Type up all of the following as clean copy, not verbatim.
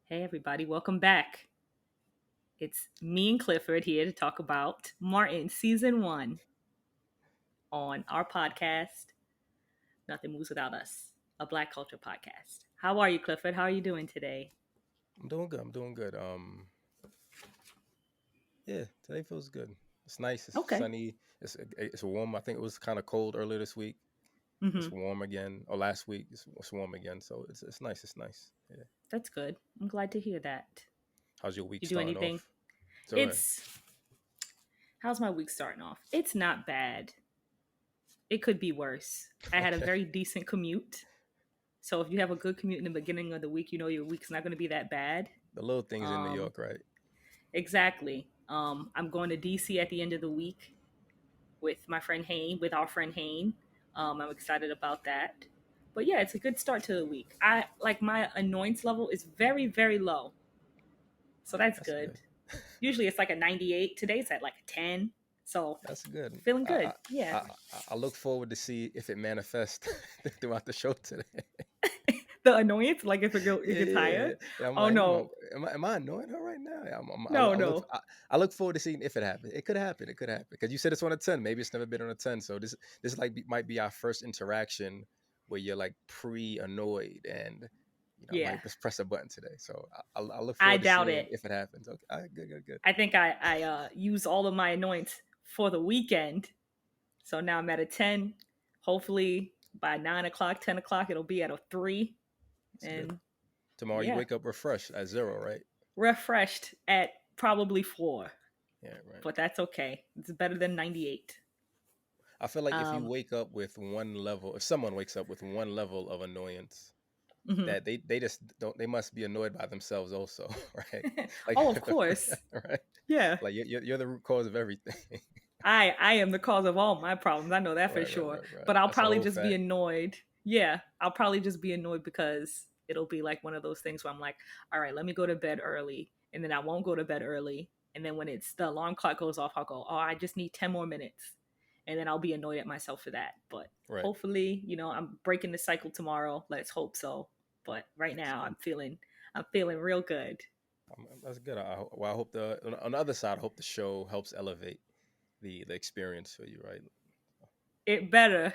Hey, everybody, welcome back. It's me and Clifford here to talk about Martin season one on our podcast, Nothing Moves Without Us, a Black culture podcast. How are you, Clifford? How are you doing today? I'm doing good. I'm doing good. Yeah, today feels good. It's nice. It's Okay. sunny. It's warm. I think it was kind of cold earlier this week. Mm-hmm. It's warm again. Or last week, it's warm again. So it's nice. It's nice. Yeah. That's good. I'm glad to hear that. How's your week You do starting anything? off? So go ahead. It's How's my week starting off? It's not bad. It could be worse. I had a Okay. very decent commute. So if you have a good commute in the beginning of the week, you know your week's not going to be that bad. The little things in New Um, York, right? Exactly. I'm going to DC at the end of the week with my friend Hayne, with our friend Hayne. I'm excited about that. But yeah, it's a good start to the week. I like my annoyance level is very, very low. So that's That's good. good. Usually it's like a 98. Today's at like a 10. So That's good. feeling I good. I, Yeah. I look forward to see if it manifests throughout the show today. The annoyance, like if it Yeah, gets higher. yeah. I'm Oh like, no. am I annoying her right now? Yeah, No, no. I look forward to seeing if it happens. It could happen. It could happen because you said it's on a 10. Maybe it's never been on a 10. So this like might be our first interaction where you're like pre annoyed and I Yeah. might just press a button today. So I look I forward to doubt seeing it. if it happens. Okay, all right, good, good, good. I think I use all of my annoyance for the weekend. So now I'm at a 10. Hopefully by 9 o'clock, 10 o'clock, it'll be at a 3. It's good. And Tomorrow you yeah, wake up refreshed at 0, right? refreshed at probably 4. Yeah, right. But that's okay. It's better than 98. I feel like if you Um, wake up with one level, if someone wakes up with one level of annoyance, mhm. that they just don't, they must be annoyed by themselves also, right? Like Oh, of course. right, Yeah. like you're the root cause of everything. I am the cause of all my problems. I know that for Right, right, sure. right, right. But I'll That's a probably whole just be fact. annoyed. Yeah, I'll probably just be annoyed because it'll be like one of those things where I'm like, all right, let me go to bed early, and then I won't go to bed early, and then when it's the alarm clock goes off, I'll go, oh, I just need 10 more minutes, and then I'll be annoyed at myself for that. But Right, hopefully, I'm breaking the cycle tomorrow. Let's hope so. But right that's now, good. I'm feeling real good. That's good. Well, I hope on the other side, I hope the show helps elevate the experience for you, right? It better.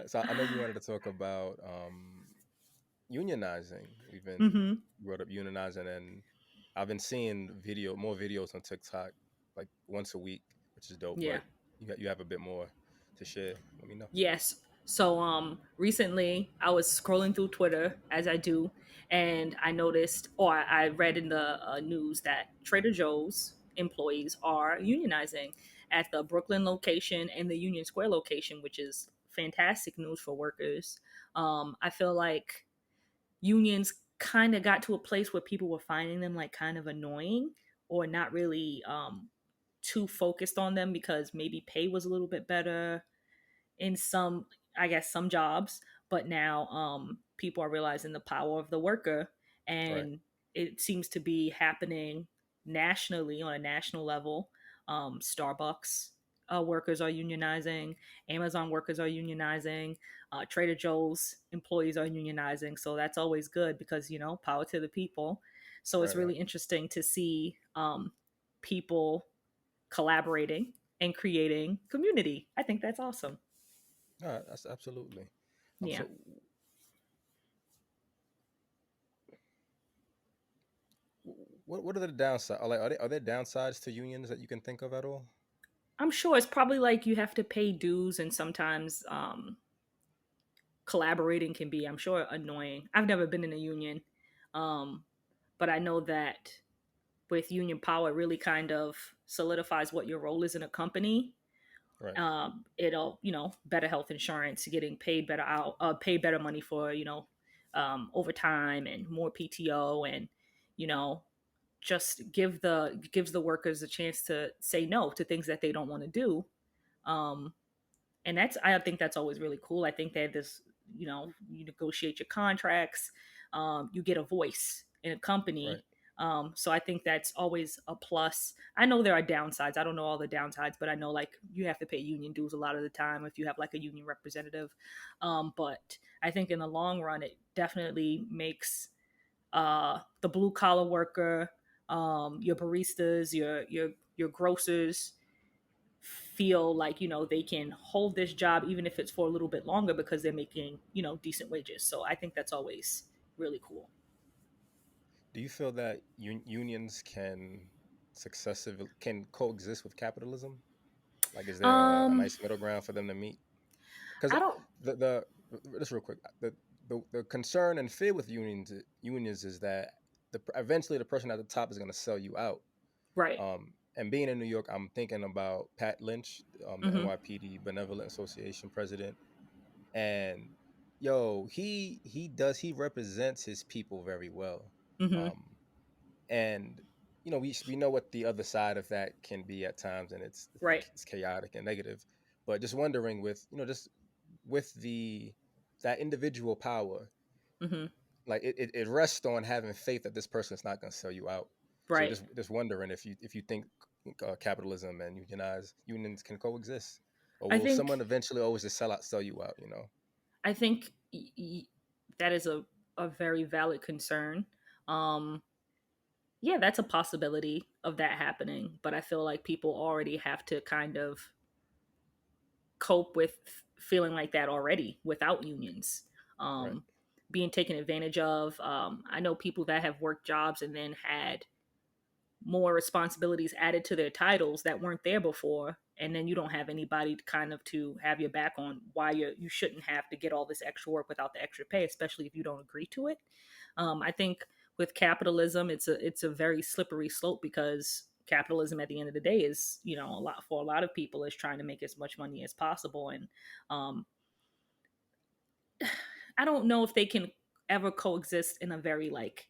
So I know you wanted to talk about unionizing. We've been Hmm. brought up unionizing, and I've been seeing more videos on TikTok, like once a week, which is dope. Yeah. But you have a bit more to share. Let me know. Yes. So recently I was scrolling through Twitter as I do, and I noticed, or I read in the news that Trader Joe's employees are unionizing at the Brooklyn location and the Union Square location, which is fantastic news for workers. I feel like unions kind of got to a place where people were finding them like kind of annoying or not really too focused on them because maybe pay was a little bit better in some, I guess, some jobs. But now people are realizing the power of the worker, Right, and it seems to be happening nationally on a national level. Starbucks workers are unionizing, Amazon workers are unionizing, Trader Joe's employees are unionizing. So that's always good because power to the people. So it's right, right. really interesting to see people collaborating and creating community. I think that's awesome. No, that's absolutely. Yeah. So what are the downsides? Are there downsides to unions that you can think of at all? I'm sure it's probably like you have to pay dues, and sometimes collaborating can be, I'm sure, annoying. I've never been in a union, um, but I know that with union power, it really kind of solidifies what your role is in a company. Right, It'll, better health insurance, getting paid better pay better money for, overtime and more PTO, and you know, just gives the workers a chance to say no to things that they don't want to do. Um, and I think that's always really cool. I think that this, you negotiate your contracts, you get a voice in a right. company, So I think that's always a plus. I know there are downsides. I don't know all the downsides, but I know like you have to pay union dues a lot of the time if you have like a union representative. But I think in the long run, it definitely makes the blue collar worker, your baristas, your grocers feel like they can hold this job even if it's for a little bit longer because they're making decent wages. So I think that's always really cool. Do you feel that unions can coexist with capitalism? Like, is there a Um, nice middle ground for them to meet? Because I don't. the just real quick, the concern and fear with unions is that eventually the person at the top is going to sell you out. Right. And being in New York, I'm thinking about Pat Lynch, the Mm-hmm. NYPD Benevolent Association president, and yo, he represents his people very well. Mm-hmm. Um, and we know what the other side of that can be at times, and Right. it's chaotic and negative. But just wondering, with just with the that individual power, Mm-hmm. like it rests on having faith that this person is not going to sell you out. So Right. just wondering if you think capitalism and unions can coexist, or I will someone think. eventually always just sell you out? I think that is a very valid concern. Um, yeah, that's a possibility of that happening, but I feel like people already have to kind of cope with feeling like that already without unions, Right, um, being taken advantage of. I know people that have worked jobs and then had more responsibilities added to their titles that weren't there before, and then you don't have anybody to kind of to have your back on why you shouldn't have to get all this extra work without the extra pay, especially if you don't agree to it. I think with capitalism, it's a very slippery slope because capitalism at the end of the day is a lot for a lot of people is trying to make as much money as possible, and um, I don't know if they can ever coexist in a very like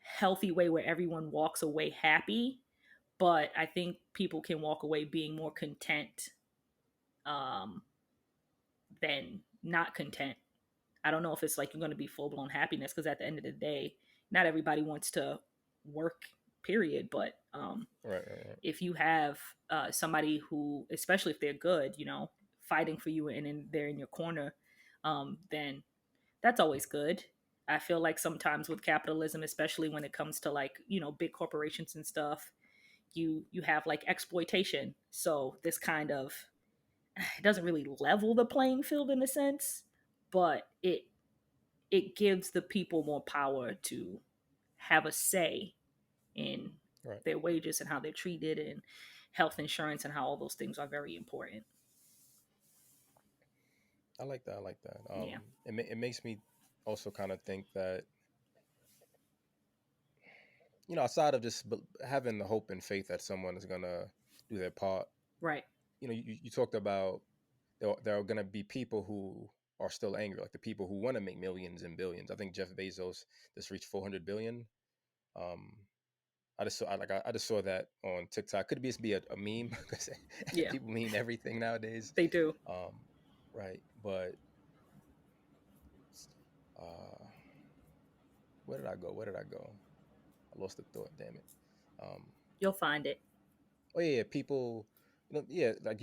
healthy way where everyone walks away happy, but I think people can walk away being more content um, than not content. I don't know if it's like you're going to be full blown happiness because at the end of the day, not everybody wants to work, period. But right, right, right. if you have somebody who, especially if they're good, fighting for you and they're in your corner, then that's always good. I feel like sometimes with capitalism, especially when it comes to like big corporations and stuff, you have like exploitation. So this kind of it doesn't really level the playing field in a sense, but it gives the people more power to have a say in Right. their wages and how they're treated and health insurance and how all those things are very important. I like that. I like that. Yeah. It makes me also kind of think that outside of just having the hope and faith that someone is gonna do their part. Right. You talked about there are gonna be people who are still angry, like the people who want to make millions and billions. I think Jeff Bezos just reached 400 billion. Um, I just saw that on TikTok. Could be a meme because Yeah. people meme everything nowadays. They do. Um, right, but uh, where did I go? Where did I go? I lost the thought. Damn it. Um, You'll find it. oh yeah, people, yeah, like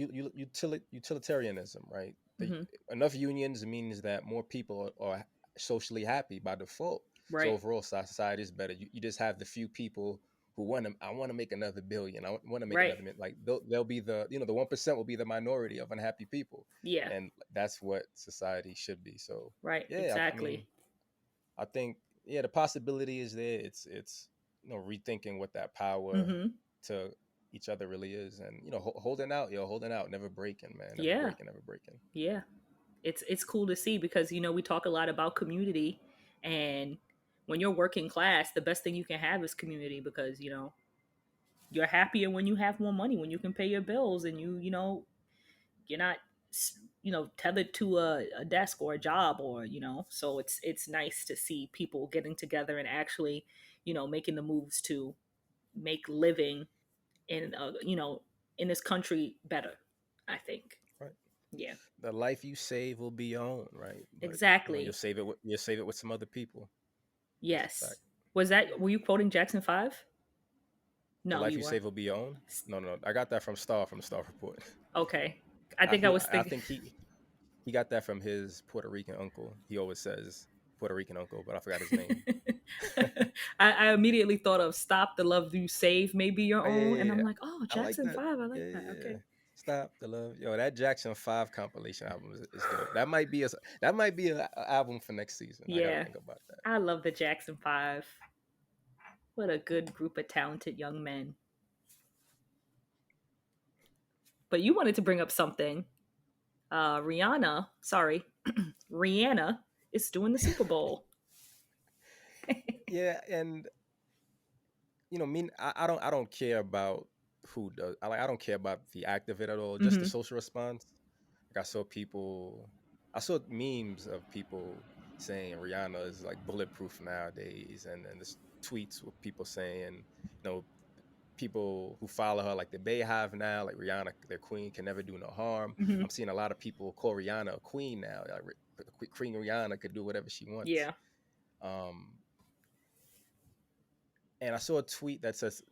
utilitarianism, right? Hmm. Enough unions means that more people are socially happy by default. So Right. overall, society is better. You just have the few people who want to. I want to make another billion. I want to make Right. another million. Like they'll be the 1% will be the minority of unhappy people, Yeah. and that's what society should be. So Right. yeah, I mean, Exactly. I think yeah, the possibility is there. It's rethinking what that power Hmm. to each other really is, and holding out, holding out, never breaking, man, never Yeah. breaking, never breaking. Yeah. It's cool to see because we talk a lot about community, and when you're working class, the best thing you can have is community because you're happier when you have more money, when you can pay your bills, and you're not tethered to a desk or a job, or so it's nice to see people getting together and actually making the moves to make living in in this country better, I think. Right, Yeah. the life you save will be your own, right? But Exactly. you'll save it with some other people. That's a Yes. fact. Was that, were you quoting Jackson 5? The No, life you you weren't. save will be your own. No, no, I got that from the Star Report. Okay. I think I was I thinking. think he got that from his Puerto Rican uncle. He always says Puerto Rican uncle, but I forgot his name. I immediately thought of "Stop the Love You Save May Be Your Oh yeah, Own," yeah, and I'm yeah. like, "Oh, I like Jackson that. 5. I Yeah, like that." yeah, yeah. Okay. Stop the love, yo. That Jackson 5 compilation album is dope. That might be a album for next season. I gotta Yeah, think about that. I love the Jackson 5. What a good group of talented young men. But you wanted to bring up something. Rihanna is doing the Super Bowl. Yeah, and I don't care about who does. I don't care about the act of it at all. Just the Hmm. social response. Like I saw memes of people saying Rihanna is like bulletproof nowadays, and this tweets with people saying, people who follow her like the Bayhive now, like Rihanna, their queen, can never do no harm. Hmm. I'm seeing a lot of people call Rihanna a queen now. Like Queen Rihanna could do whatever she wants. Yeah. Um, and I saw a tweet that says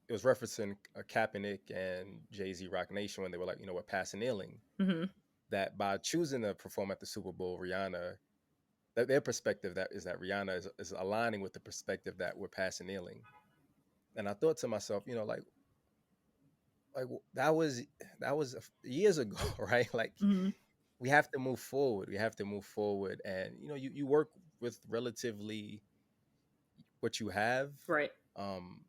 it was referencing Kaepernick and Jay Z Rock Nation when they were like, we're passing kneeling. Hmm. That by choosing to perform at the Super Bowl, Rihanna, that their perspective that is that Rihanna is aligning with the perspective that we're passing kneeling. And I thought to myself, like that was years ago, right? Like Hmm. we have to move forward. We have to move forward, and you work with relatively what you have. Right. Um,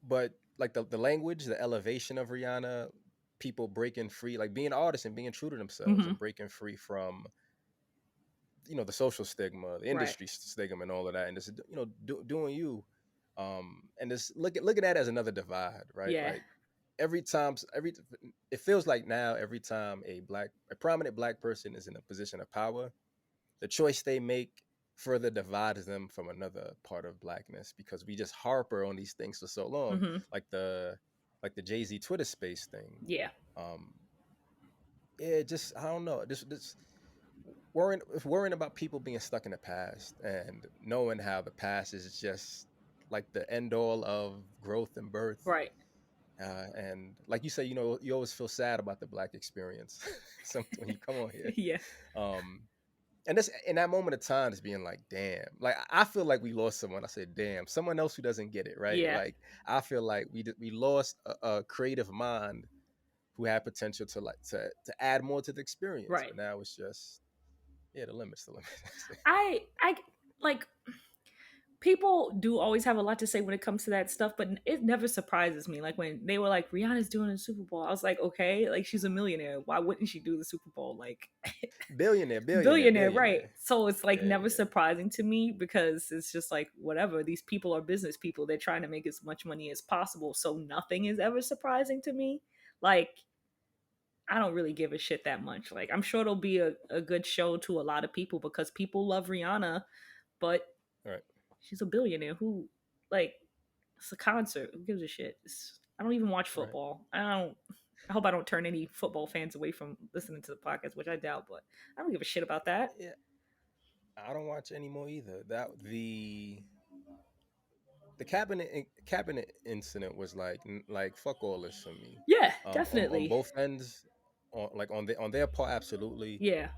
but like the language, the elevation of Rihanna, people breaking free, like being artists and being true to themselves Hmm. and breaking free from the social stigma, the Right. industry stigma, and all of that, and just doing you, and just looking at it as another divide, right? Yeah. Like every time, it feels like now every time a prominent black person is in a position of power, the choice they make further divides them from another part of blackness because we just harper on these things for so long, Hmm. like the Jay-Z Twitter space thing. Yeah. um yeah, just I don't know, this worrying about people being stuck in the past and knowing how the past is just like the end all of growth and birth. Right. And like you say, you always feel sad about the black experience when you come on here. Yeah. um and this in that moment of time is being like, damn, like I feel like we lost someone. I said, damn, someone else who doesn't get it, right? Yeah. Like I feel like we lost a creative mind who had potential to to add more to the experience, Right. but now it's just, yeah, the limits. I like, people do always have a lot to say when it comes to that stuff, but it never surprises me. Like when they were like, Rihanna's doing the Super Bowl, I was like, okay, like she's a millionaire. Why wouldn't she do the Super Bowl? Like, billionaire, right? Billionaire. So it's like Yeah, never yeah, surprising to me because it's just like whatever. These people are business people. They're trying to make as much money as possible. So nothing is ever surprising to me. Like, I don't really give a shit that much. Like, I'm sure it'll be a good show to a lot of people because people love Rihanna, but right, she's a billionaire. Who, like, it's a concert. Who gives a shit? I don't even watch right. football. I don't. I hope I don't turn any football fans away from listening to the podcast, which I doubt. But I don't give a shit about that. Yeah, I don't watch anymore either. That the cabinet incident was like fuck all this for me. Yeah, On definitely. both ends, on their part, absolutely. Yeah.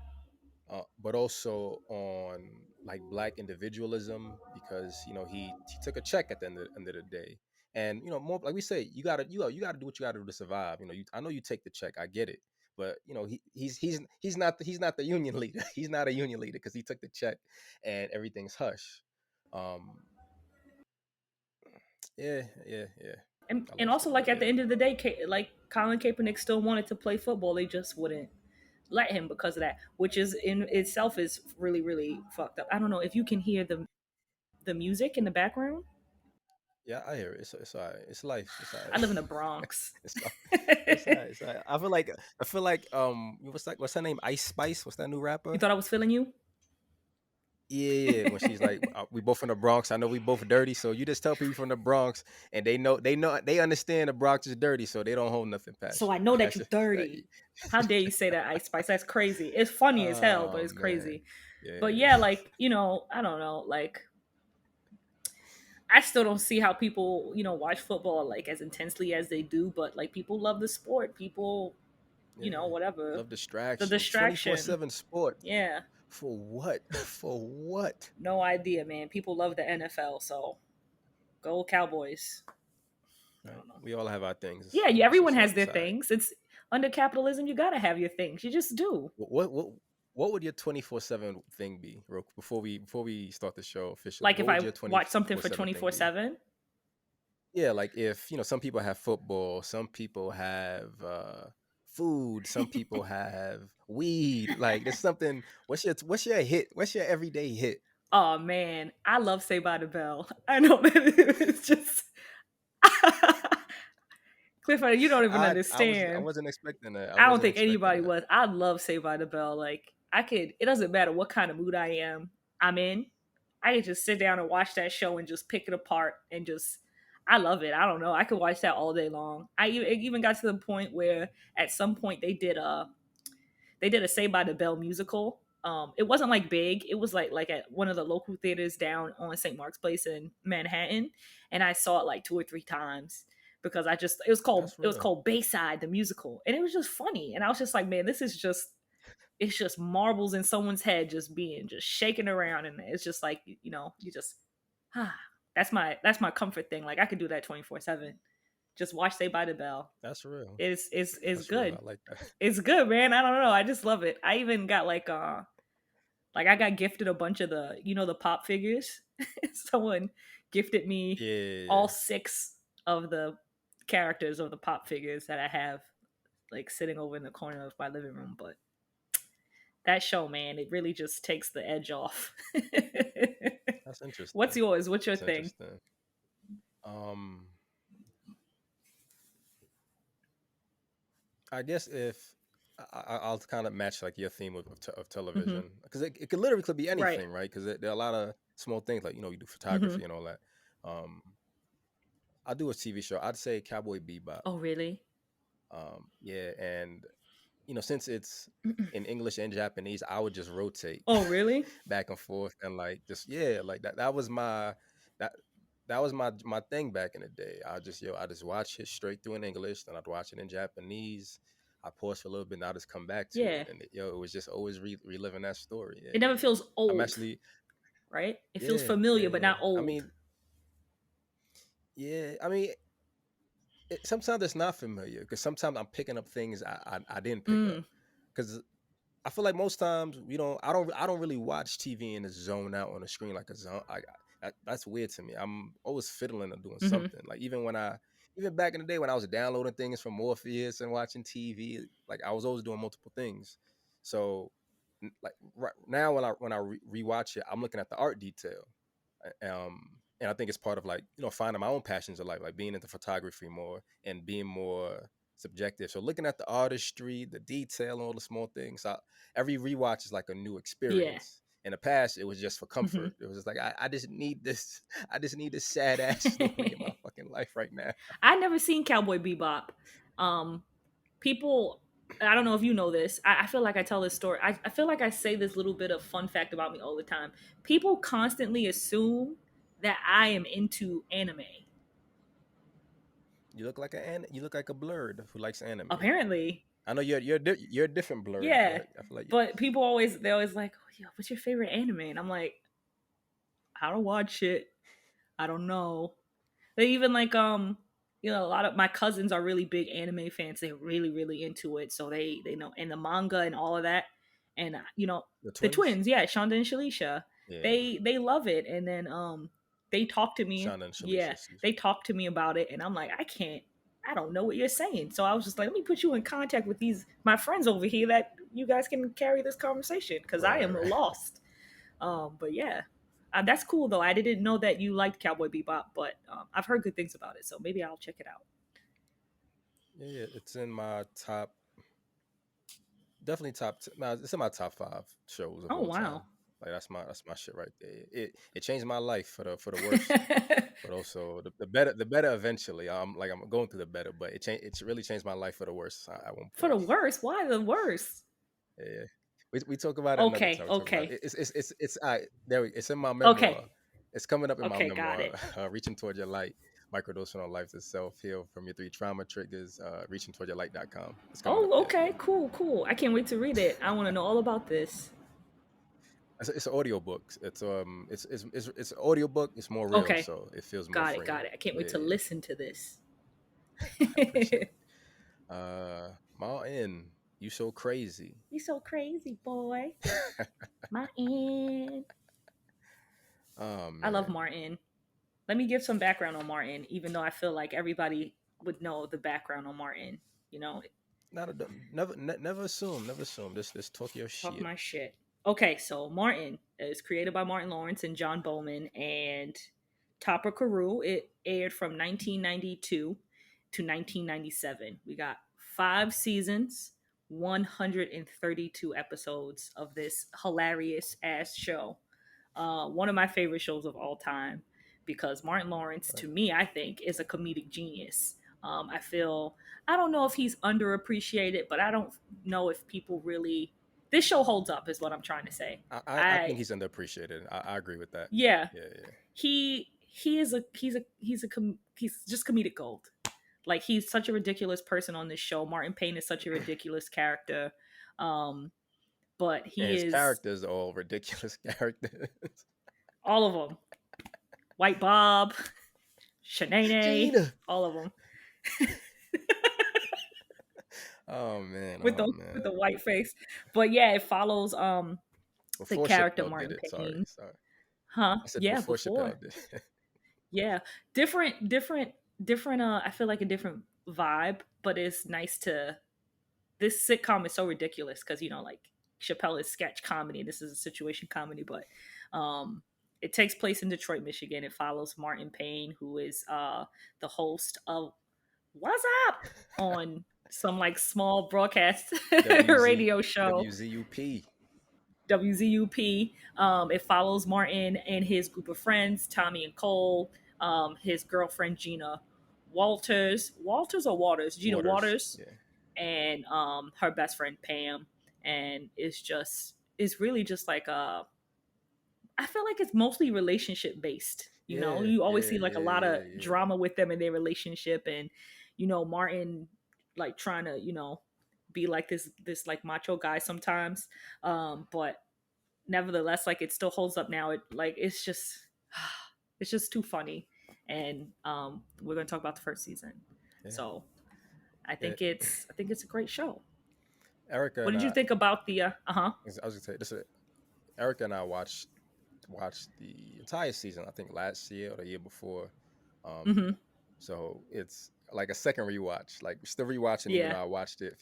But also on like black individualism, because he took a check at the end of the day, and more like we say, you gotta do what you gotta do to survive. I know you take the check, I get it, but he's not the union leader. He's not a union leader because he took the check, and everything's hush. Um, yeah, yeah, yeah. and I and lost it, also, but like, at the yeah, end of the day, like, Colin Kaepernick still wanted to play football. They just wouldn't let him because of that, which is in itself is really really fucked up. I don't know if you can hear the music in the background. yeah, I hear it. It's all right. It's life. It's all I right. live in the Bronx. It's all, it's all right. I feel like what's her name? Ice Spice. What's that new You rapper? thought I was feeling you? Yeah, yeah. When she's like, we both from the Bronx. I know we both dirty, so you just tell people from the Bronx, and they understand the Bronx is dirty, so they don't hold nothing So past I know that past you're that. dirty. How dare you say that, Ice Spice? That's crazy. It's funny as hell, but Oh it's man, crazy. But yeah. yeah, like, I don't know, like, I still don't see how people, watch football like as intensely as they do, but like people love the sport. People, Yeah, whatever. love The distraction. Twenty four distraction. seven sport Yeah. for what? For what? No idea, man. People love the NFL, so go Cowboys. I Right. don't know. We all have our things. Yeah, everyone has their It's all right. things. It's under capitalism, you gotta have your things. You just do. What would your 24/7 thing be, before we start the show officially? Like What if would I your watch something 24/7 for thing be? 24/7. Yeah, like if some people have football, some people have food, some people have weed. Like there's something. What's your hit? What's your everyday hit? Oh man, I love Say by the Bell. I know that it's just Clifford, you don't even I understand. wasn't expecting that. I I don't wasn't think expecting anybody that. was. I love Say by the Bell. Like I could. It doesn't matter what kind of mood I'm in. I could just sit down and watch that show and just pick it apart and just. I love it. I don't know. I could watch that all day long. It even got to the point where at some point they did a Say by the Bell musical. It wasn't like big. It was like at one of the local theaters down on St. Mark's Place in Manhattan, and I saw it like two or three times because it was called That's it was real. called Bayside the musical, and it was just funny. And I was just like, man, this is just it's just marbles in someone's head just being just shaking around, and it's just like you just ah. That's my comfort thing. Like I could do that 24/7. Just watch Say by the Bell. That's real. It's That's real. I good. like that. It's good, man. I don't know. I just love it. I even got like I got gifted a bunch of the pop figures. Someone gifted me all Yeah, six of the characters of the pop figures that I have like sitting over in the corner of my living room. But that show, man, it really just takes the edge off. that's What's interesting. yours? What's your That's thing? interesting. Um, I guess if I'll kind of match like your theme of Hmm. television, because it could be Right. anything, right? Because there are a lot of small things, like you do Hmm. photography and all that. Um, I do a TV show. I'd say Cowboy Bebop. Oh, really? Yeah, and since it's in English and Japanese, I would just rotate Oh, really? back and forth and like just yeah, like that was my that that was my thing back in the day. I just watch it straight through in English, then I'd watch it in Japanese. I pause for a little bit, and I just come back to Yeah. it, and it was just always reliving that story. It Yeah, never feels I'm old, actually right? It feels yeah, yeah, familiar, but yeah. not I old. mean, I mean, sometimes it's not familiar because sometimes I'm picking up things I didn't pick up Mm. because I feel like most times we don't. I don't really watch TV and just zone out on the screen like a zone. That's weird to me. I'm always fiddling or doing Hmm. something. Like even back in the day when I was downloading things from Morpheus and watching TV, like I was always doing multiple things. So like right now when I rewatch it, I'm looking at the art detail. And I think it's part of like finding my own passions of life, like being into photography more and being more subjective. So looking at the artistry, the detail, and all the small things. Every rewatch is like a new Yeah. experience. In the past, it was just for Hmm. comfort. It was just like I just need this. I just need this sad ass story in my fucking life right now. I never seen Cowboy Bebop. Um, People, I don't know if you know this. I feel like I tell this story. I feel like I say this little bit of fun fact about me all the time. People constantly assume that I am into anime. You look like a blurred who likes anime. Apparently, I know you're a different blurred, yeah. but I feel like But they're always like, oh, yeah, what's your favorite anime? And I'm like, I don't watch it. I don't know. They even like a lot of my cousins are really big anime fans. They're really really into it, so they know and the manga and all of that. And the the twins. twins, yeah, Shonda and Shalisha, Yeah, they love it. And then they talk to me, Shauna and Shalisha. yeah, they talk to me about it, and I'm like, I don't know what you're saying. So I was just like, let me put you in contact with these my friends over here that you guys can carry this conversation because Right, I right, am right. lost. But yeah, that's cool though. I didn't know that you liked Cowboy Bebop, but I've heard good things about it, so maybe I'll check it out. Yeah, yeah, it's in my top, definitely no, it's in my top five shows of Oh all wow. time. Like that's my shit right there. It changed my life for the worse, but also the better eventually. I'm going through the better, but it's really changed my life for the worse at one For the point. worst? Why the worst? Yeah, we talk about it another Okay, time. We talk about okay, it. It's there. It's in my okay. memoir. It's coming up in my Okay, got memoir, it. Reaching Toward Your Light, Microdosing on Life Itself, Heal from Your Three Trauma Triggers, reachingtowardyourlight.com. It's coming up Oh, there. okay, cool, cool. I can't wait to read it. I want to know all about this. It's an audio book. It's an audio book. It's more real, Okay, so it feels more got it, freeing. got it. I can't wait Yeah, to yeah. listen to this. I appreciate it. Martin, you so crazy. You so crazy, boy. Martin. Oh I love man, Martin. Let me give some background on Martin, even though I feel like everybody would know the background on Martin. You know, not a never assume, never assume. This talk your talk shit. my shit. Okay, so Martin is created by Martin Lawrence and John Bowman and Topper Carew. It aired from 1992 to 1997. We got 5 seasons, 132 episodes of this hilarious ass show. One of my favorite shows of all time because Martin Lawrence, Right. to me, I think, is a comedic genius. I feel, I don't know if he's underappreciated, but I don't know if people really. This show holds up, is what I'm trying to say. I think I he's underappreciated. I agree with that. Yeah, Yeah, yeah. he is he's just comedic gold. Like he's such a ridiculous person on this show. Martin Payne is such a ridiculous character, um, but And he his is characters are all ridiculous characters. all of them. White Bob, Shanae, Gina. all of them Oh man, with oh the man. white face. But yeah, it follows the Before character Chappelle did Martin it. Sorry, Payne. sorry. Huh? I said Yeah, before before. Chappelle did. Yeah. Different I feel like a different vibe, but it's nice to this sitcom is so ridiculous because like Chappelle is sketch comedy, this is a situation comedy, but it takes place in Detroit, Michigan. It follows Martin Payne, who is the host of Wazzup on some like small broadcast WZ radio show, WZUP. WZUP. It follows Martin and his group of friends, Tommy and Cole, his girlfriend Gina Walters or Waters, Gina Waters. Waters, Yeah. and her best friend Pam. And it's really just like I feel like it's mostly relationship based. Yeah, You always yeah, see like a yeah, lot of yeah, yeah. drama with them in their relationship, and Martin like trying to be like this like macho guy sometimes, but nevertheless, like it still holds up now. It like it's just too funny, and we're gonna talk about the first season. Yeah. So Yeah. I think it's a great show. Erica What and did you think about the uh-huh? I was gonna say this. Erica and I watched the entire season. I think last year or the year before. Um, Mm-hmm. so it's like a second rewatch. Like we're still rewatching, even Yeah. though I watched it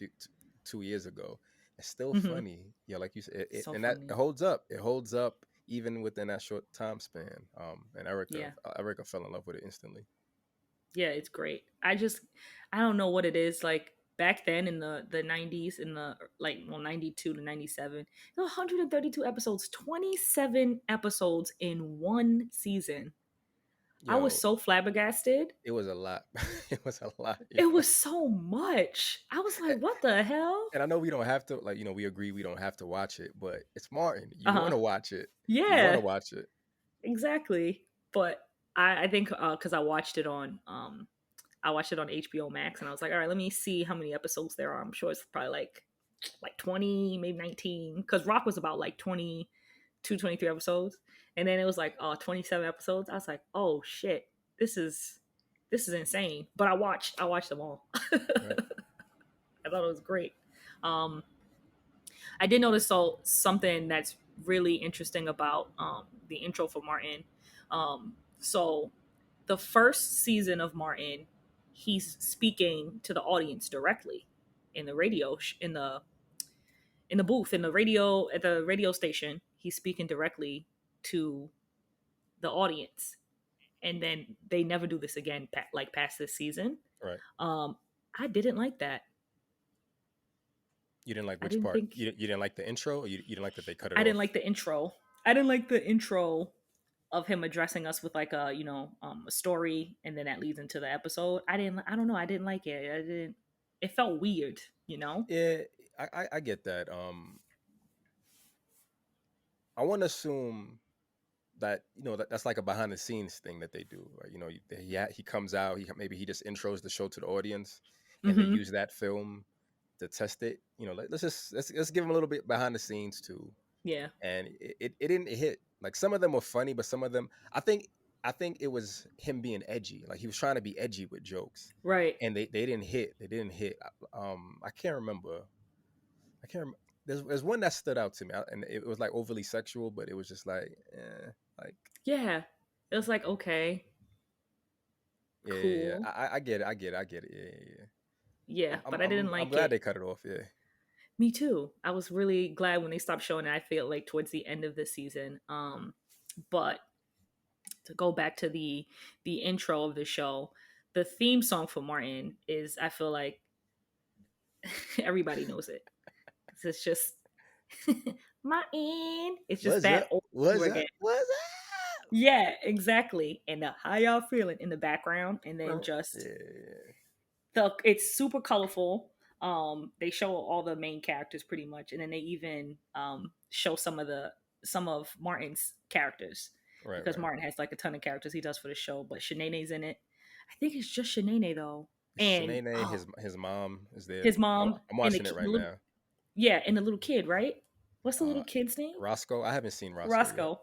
2 years ago. It's still Mm-hmm. funny. Yeah, like you said, So and that it funny. holds up. It holds up even within that short time span. And Yeah. Erica fell in love with it instantly. Yeah, it's great. I don't know what it is like back then in the 90s in the like 92 to 97. 132 episodes, 27 episodes in one season. I was Yo, so flabbergasted. it was a lot. It was a lot. It Yo. was so much. I was like, what the hell? And I know we don't have to, like, we agree we don't have to watch it, but it's Martin. You want Uh-huh. to watch it. You want to Yeah, watch it. exactly. But I think because I watched it on HBO Max, and I was like, all right, let me see how many episodes there are. I'm sure it's probably like 20, maybe 19, because Rock was about like 22, 23 episodes, and then it was like 27 episodes. I was like, oh shit, this is insane. But I watched them all. Right. I thought it was great. um I did notice something that's really interesting about the intro for Martin. So the first season of Martin, he's speaking to the audience directly in the in the booth in the radio at the radio station. He's speaking directly to the audience, and then they never do this again. Like past this season, Right. um, I didn't like that. You didn't like I which didn't part? think You didn't like the intro, or you didn't like that they cut it I didn't off? like the intro. I didn't like the intro of him addressing us with like a a story, and then that leads into the episode. I don't know, I didn't like it. I didn't It felt weird. Yeah, I get that. I want to assume that that's like a behind the scenes thing that they do, right? He comes out, maybe he just intros the show to the audience, and they Mm-hmm. use that film to test it. Let's give him a little bit behind the scenes too. Yeah. And it didn't hit. Like some of them were funny, but some of them, I think it was him being edgy. Like he was trying to be edgy with jokes, Right. and they didn't hit. They didn't hit. I can't remember. I can't. There's one that stood out to me, and it was like overly sexual, but it was just like Yeah. It was like, okay, yeah. cool. I get it. I get it. I get it. Yeah, yeah, yeah. Yeah, but I didn't I'm like glad it. they cut it off. Yeah, Me too. I was really glad when they stopped showing it. I feel like towards the end of the season. But to go back to the intro of the show, the theme song for Martin is, I feel like everybody knows it. It's just Martin. It's just what's that up? over and over What's again. up? What's up? Yeah, exactly. And the how y'all feeling in the background, and then Remember? just Yeah, it's super colorful. They show all the main characters pretty much, and then they even show some of Martin's characters, right, because right. Martin has like a ton of characters he does for the show, but Shanae's in it. I think it's just Shanae though, and Shanae, his mom is there. his mom I'm and watching it the right little, now. yeah, and the little kid, right? What's the Uh, little kid's name? Roscoe. I haven't seen Roscoe yet. Roscoe.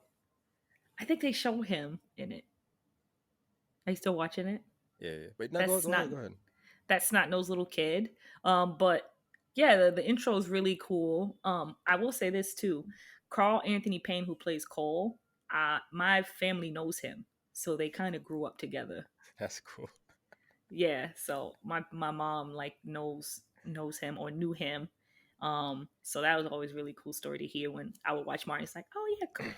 I think they show him in it. Are you still watching it? Yeah, yeah. But no, That's go not ahead, go ahead. that snot nosed little kid. But yeah, the intro is really cool. I will say this too: Carl Anthony Payne, who plays Cole, my family knows him, so they kind of grew up together. That's cool. Yeah, so my mom like knows him or knew him. So that was always really cool story to hear when I would watch Martin. It's like, oh yeah,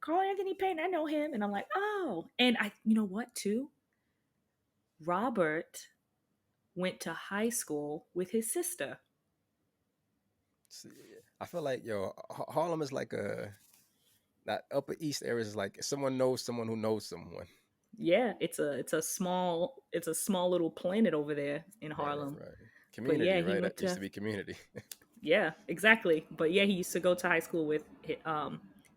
Carl Anthony Payne, I know him, and I'm like, oh, and you know what too? Robert went to high school with his sister. See, I feel like Harlem is like that Upper East area is like someone knows someone who knows someone. Yeah, it's a small little planet over there in Right, Harlem. right. But yeah, Community, he right? That went used to, to be community. yeah, exactly. But yeah, he used to go to high school with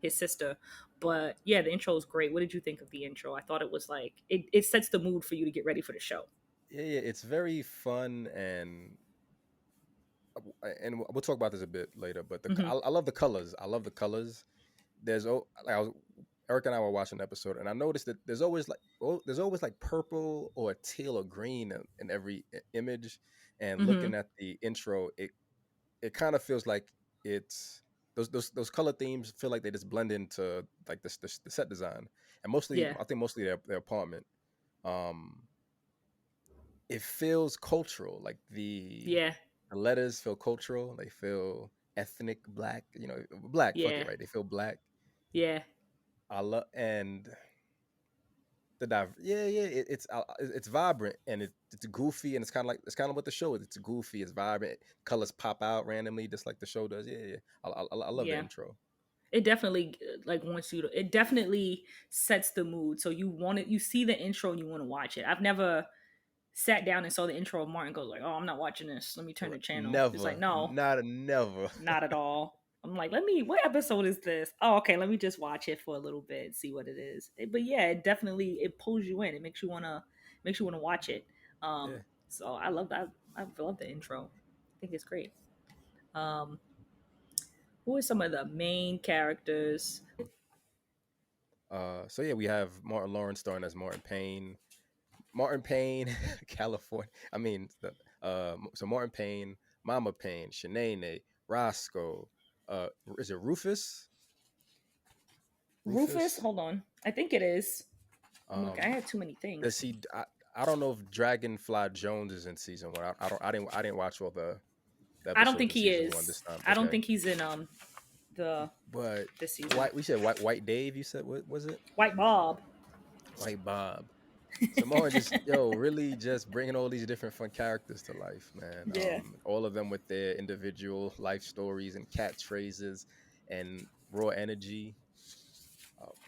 his sister. But yeah, the intro is great. What did you think of the intro? I thought it was like it sets the mood for you to get ready for the show. Yeah, yeah. It's very fun and we'll talk about this a bit later. But Hmm. I love the colors. I love the colors. Like Eric and I were watching an episode, and I noticed that there's always like purple or teal or green in every image. And Hmm. looking at the intro, it kind of feels like it's those color themes feel like they just blend into like the set design, and Yeah, mostly their apartment. Um, it feels cultural, like yeah, the letters feel cultural. They feel ethnic, black. Black. Fuck yeah, it, right? They feel black. yeah, I love and yeah, yeah. It's vibrant and it's goofy and it's kind of what the show is. It's goofy. It's vibrant. Colors pop out randomly, just like the show does. Yeah, yeah. I love the yeah. intro. It definitely like wants you to. It definitely sets the mood. So you want it. You see the intro and you want to watch it. I've never sat down and saw the intro of Martin, goes like, "Oh, I'm not watching this. Let me turn the channel." It's like, Never, no, not a never. not at all. I'm like, let me. What episode is this? Oh, okay. Let me just watch it for a little bit, see what it is. But yeah, it definitely it pulls you in. It makes you wanna watch it. Yeah. So I love that. I love the intro. I think it's great. Um, who are some of the main characters? So yeah, we have Martin Lawrence starring as Martin Payne. Martin Payne, California. I mean, so Martin Payne, Mama Payne, Shanae, Roscoe. Is it Rufus? Rufus. Rufus. Hold on. I think it is. I'm looking. I Um, had too many does things. he? I don't know if Dragonfly Jones is in season one. I don't. I didn't watch all the I don't episodes think in he season one is. this time. I don't Okay, think he's in the but this season. white. We said White Dave. You said what was it? White Bob. White Bob. So Martin just really just bringing all these different fun characters to life, man. Yeah. All of them with their individual life stories and catchphrases and raw energy.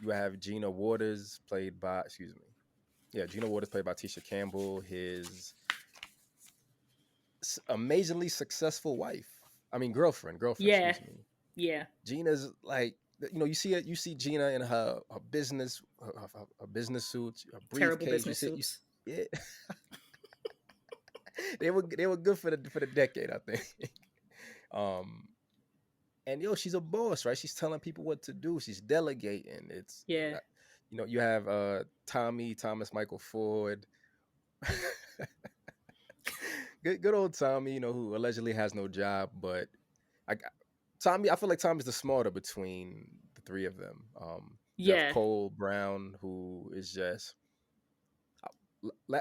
You have Gina Waters played by excuse me, yeah, Gina Waters played by Tisha Campbell. His amazingly successful wife. I mean girlfriend. Yeah. Excuse me. Yeah. Gina's like You see it. You see Gina in her business her business suits, her Terrible briefcase. business suits. Yeah, they were good for the decade, I think. um, and she's a boss, right? She's telling people what to do. She's delegating. Yeah. You have Tommy Thomas Michael Ford, good old Tommy, who allegedly has no job, but I Tommy, I feel like Tommy's the smarter between the three of them. You have Yeah. Cole Brown, who is just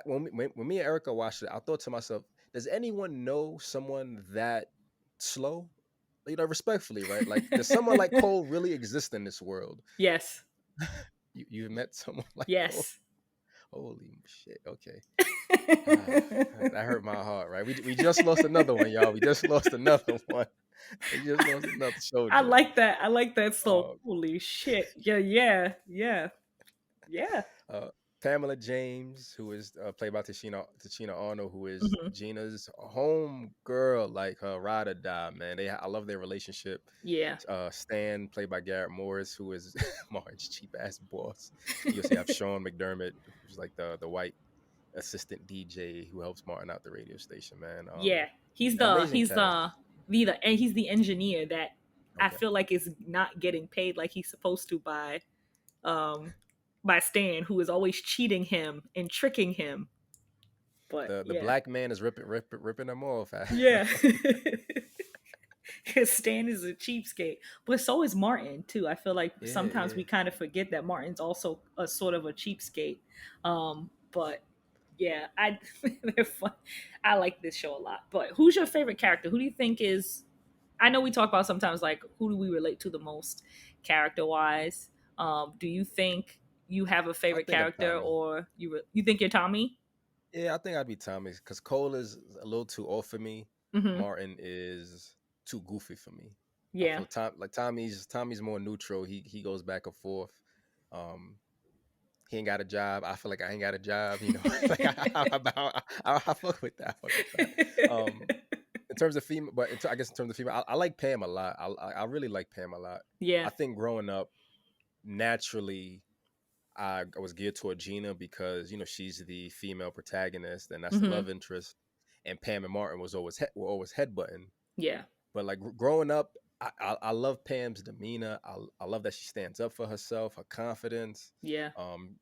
when me and Erica watched it, I thought to myself, does anyone know someone that slow? Respectfully, right? Like, does someone like Cole really exist in this world? Yes. You've met someone like Cole? Yes. Holy shit! Okay, ah, that hurt my heart. Right? We just lost another one, y'all. We just lost another one. We just lost another I soldier. like that. I like that. So Um, holy shit. Yeah, yeah, yeah, yeah. uh, Pamela James, who is played by Tashina Arnold, who is Hmm. Gina's home girl, like her ride or die, man. I love their relationship. Yeah. Stan, played by Garrett Morris, who is Martin's cheap ass boss. You also have Sean McDermott, who's like the white assistant DJ who helps Martin out the radio station, man. Yeah. He's the Amazing he's cast. the and he's the engineer that I Okay. feel like is not getting paid like he's supposed to um by Stan, who is always cheating him and tricking him. But The yeah. black man is ripping them off. Yeah. Because Stan is a cheapskate, but so is Martin too. I feel like Yeah, sometimes yeah. we kind of forget that Martin's also a sort of a cheapskate. But yeah, they're fun. I like this show a lot. But who's your favorite character? Who do you think is? I know we talk about sometimes like who do we relate to the most character wise. Do you think you have a I favorite think I'm character, Tommy. or you think you're Tommy? Yeah, I think I'd be Tommy because Cole is a little too old for me. Mm-hmm. Martin is too goofy for me. I Yeah. feel Tommy's more neutral. He goes back and forth. Um, he ain't got a job. I feel like I ain't got a job. Like I fuck with that. I fuck with that. In terms of female, but I guess in terms of female, I like Pam a lot. I really like Pam a lot. Yeah. I think growing up, naturally, I was geared toward Gina because she's the female protagonist and that's the Mm-hmm. love interest, and Pam and Martin were always headbutting. Yeah. But like growing up, I love Pam's demeanor. I love that she stands up for herself, her confidence. Yeah. Um,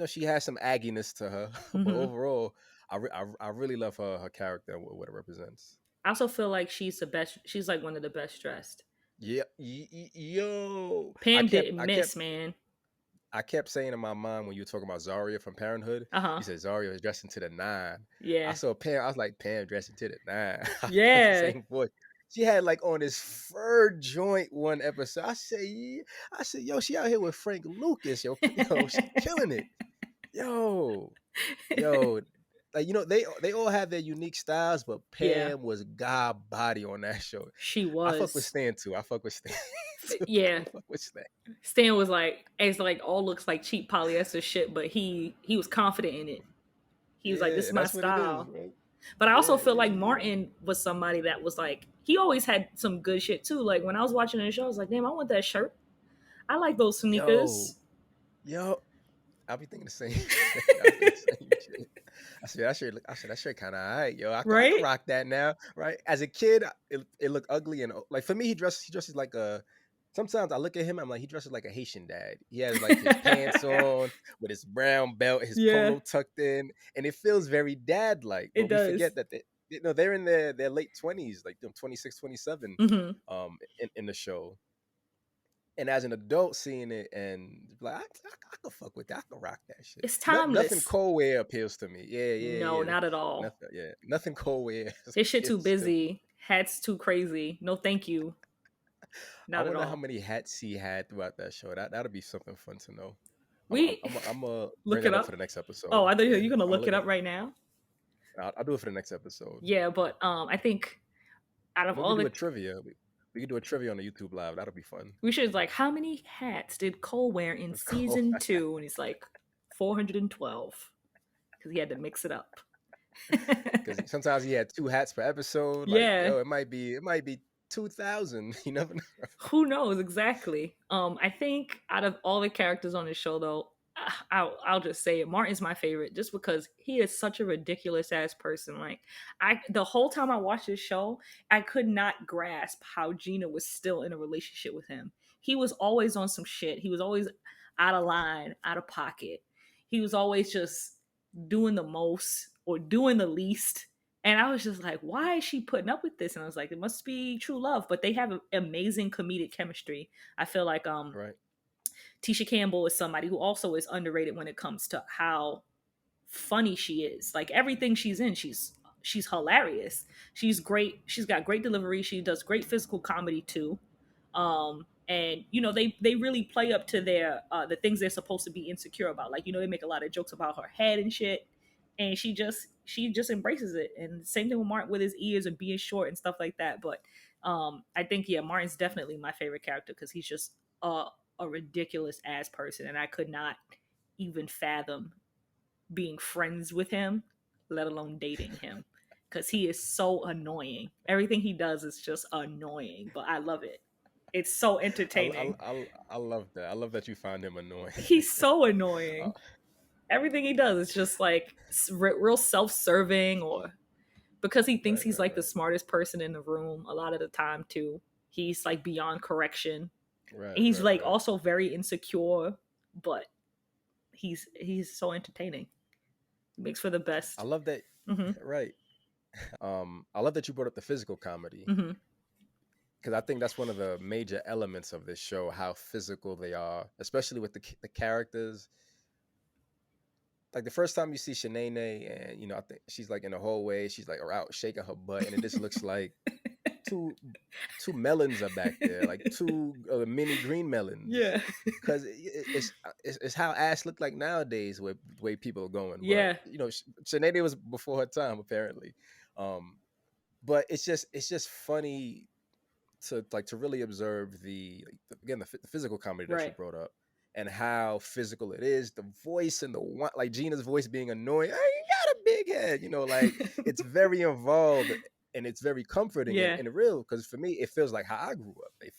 she has some agginess to her, but Mm-hmm. overall, I really love her character and what it represents. I also feel like she's the best. She's like one of the best dressed. Yeah, yo, Pam didn't miss, man. I kept saying in my mind when you were talking about Zarya from Parenthood, Uh huh. you said Zarya was dressing to the nine. I Yeah. saw Pam, I was like, Pam dressing to the nine. That's the Yeah. same voice. She had like on this fur joint one episode. I said, yo, she out here with Frank Lucas, yo, she killing it. Yo, yo, like they all have their unique styles, but Yeah. Pam was god body on that show. She I fuck with was. Stan too. I fuck with Stan too. I Yeah. fuck with Stan. Stan was like, it's like all looks like cheap polyester shit, but he was confident in it. He was like, "This Yeah, is and my that's what it is, style." right? But I also Yeah, feel like yeah. Martin was somebody that was like, he always had some good shit too. Like when I was watching the show, I was like, "Damn, I want that shirt. I like those Yo, sneakers." yo, I'll be thinking the same thing. I'll think the same shit. I said that shit kind of alright, yo. I could Right? rock that now, right? As a kid, it looked ugly and like for me, he dresses like a. Sometimes I look at him, I'm like he dresses like a Haitian dad. He has like his pants on with his brown belt, his Yeah, polo tucked in, and it feels very dad like. it But we does. forget that they're in their late 20s, like 26, 27, Hmm. in the show. And as an adult seeing it and like I could fuck with that. I could rock that shit. It's Nothing timeless. cold wear appeals to me. Yeah, yeah, No, yeah. not at all. Nothing. Yeah, nothing cold wear His shit too appeals to me. busy. Hats too crazy. No, thank you. I Not at wonder how all. many hats he had throughout that show. That'll be something fun to know. We I'm gonna bring look it that up for up. the next Oh, episode. I thought Yeah, you were gonna I'm gonna look look it it. up right now. I'll do it for the next episode. Yeah, but I think out of Maybe we all do the a trivia. We could do a trivia on the YouTube live. That'll be fun. we should like how many hats did Cole wear in Let's go. season 2? And he's like 412 because he had to mix it up. Because sometimes he had two hats per episode. Like, Yeah, yo, it might be 2000. You never know. Who knows exactly? I think out of all the characters on the show, though, I'll just say it. Martin's my favorite, just because he is such a ridiculous ass person. Like, the whole time I watched this show, I could not grasp how Gina was still in a relationship with him. He was always on some shit. He was always out of line, out of pocket. He was always just doing the most or doing the least. And I was just like, why is she putting up with this? And I was like, it must be true love. But they have amazing comedic chemistry. I feel like Right. Tisha Campbell is somebody who also is underrated when it comes to how funny she is. Like everything she's in, she's hilarious. She's great. She's got great delivery. She does great physical comedy too. And they really play up to their the things they're supposed to be insecure about. Like, they make a lot of jokes about her head and shit, and she just embraces it. And same thing with Martin with his ears and being short and stuff like that. But I think, yeah, Martin's definitely my favorite character because he's just a ridiculous ass person, and I could not even fathom being friends with him, let alone dating him, because he is so annoying. Everything he does is just annoying, but I love it. It's so entertaining. I love that. I love that you find him annoying. He's so uh, annoying. Everything he does is just like real self-serving, or because he thinks right, he's right, like the right, smartest person in the room a lot of the time too. He's like beyond correction. right, He's right, like right. also very insecure, but he's so entertaining. He makes for the I best. love that. Hmm. Right. I love that you brought up the physical comedy Hmm. because I think that's one of the major elements of this show. How physical they are, especially with the characters. Like the first time you see Shanae, and I think she's like in the hallway. She's like out shaking her butt, and it just looks like two two melons are back there, like two mini green melons. Yeah. Because it's how ass look like nowadays, with the way people are going. But Yeah. Sinead was before her time apparently. Um, but it's just funny to really observe again the physical comedy that you Right. brought up and how physical it is. The voice and the one, like Gina's voice being annoying. Hey, you got a big head, like it's very involved and it's very comforting Yeah. and real. Because for me, it feels like how I grew up. If,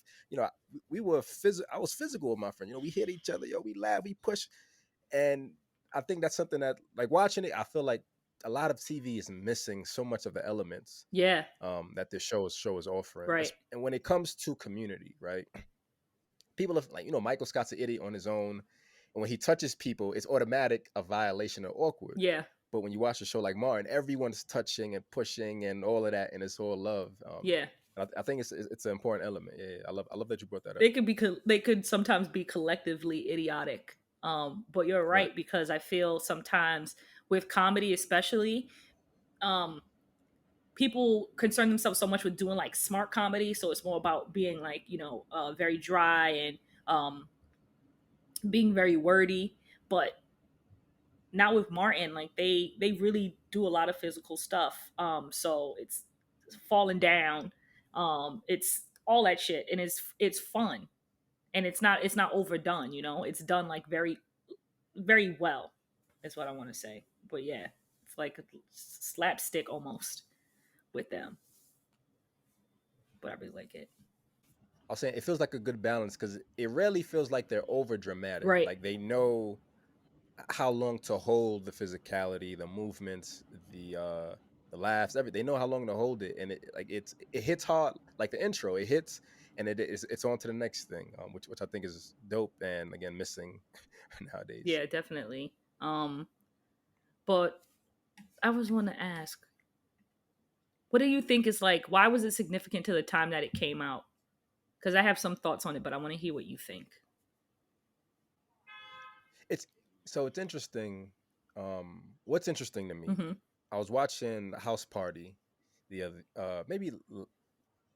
we were physical. I was physical with my friend. We hit each other. We laugh, we push, and I think that's something that, like, watching it, I feel like a lot of TV is missing so much of the elements Yeah. that this show is offering. Right. And when it comes to community, right? People are like, Michael Scott's an idiot on his own, and when he touches people, it's automatic a violation or awkward. Yeah. But when you watch a show like Martin, everyone's touching and pushing and all of that, and it's all love. Yeah. And I think it's an important element. Yeah, I love that you brought that up. They could sometimes be collectively idiotic. But you're Right. right, because I feel sometimes with comedy, especially, um, people concern themselves so much with doing like smart comedy, so it's more about being like very dry and being very wordy. But not with Martin. Like they really do a lot of physical stuff. So it's falling down. It's all that shit, and it's fun, and it's not overdone. It's done like very very well. Is what I want to say. But yeah, it's like a slapstick almost with them. But I really like it. I'll say it feels like a good balance because it rarely feels like they're over dramatic. Right. Like they know how long to hold the physicality, the movements, the laughs, everything. They know how long to hold it, and it hits hard. Like the intro, it hits, and it's on to the next thing, which I think is dope, and again missing nowadays. Yeah, definitely. But I was want to ask, what do you think is like? Why was it significant to the time that it came out? Because I have some thoughts on it, but I want to hear what you think. It's it's interesting. What's interesting to me? Hmm. I was watching House Party the other maybe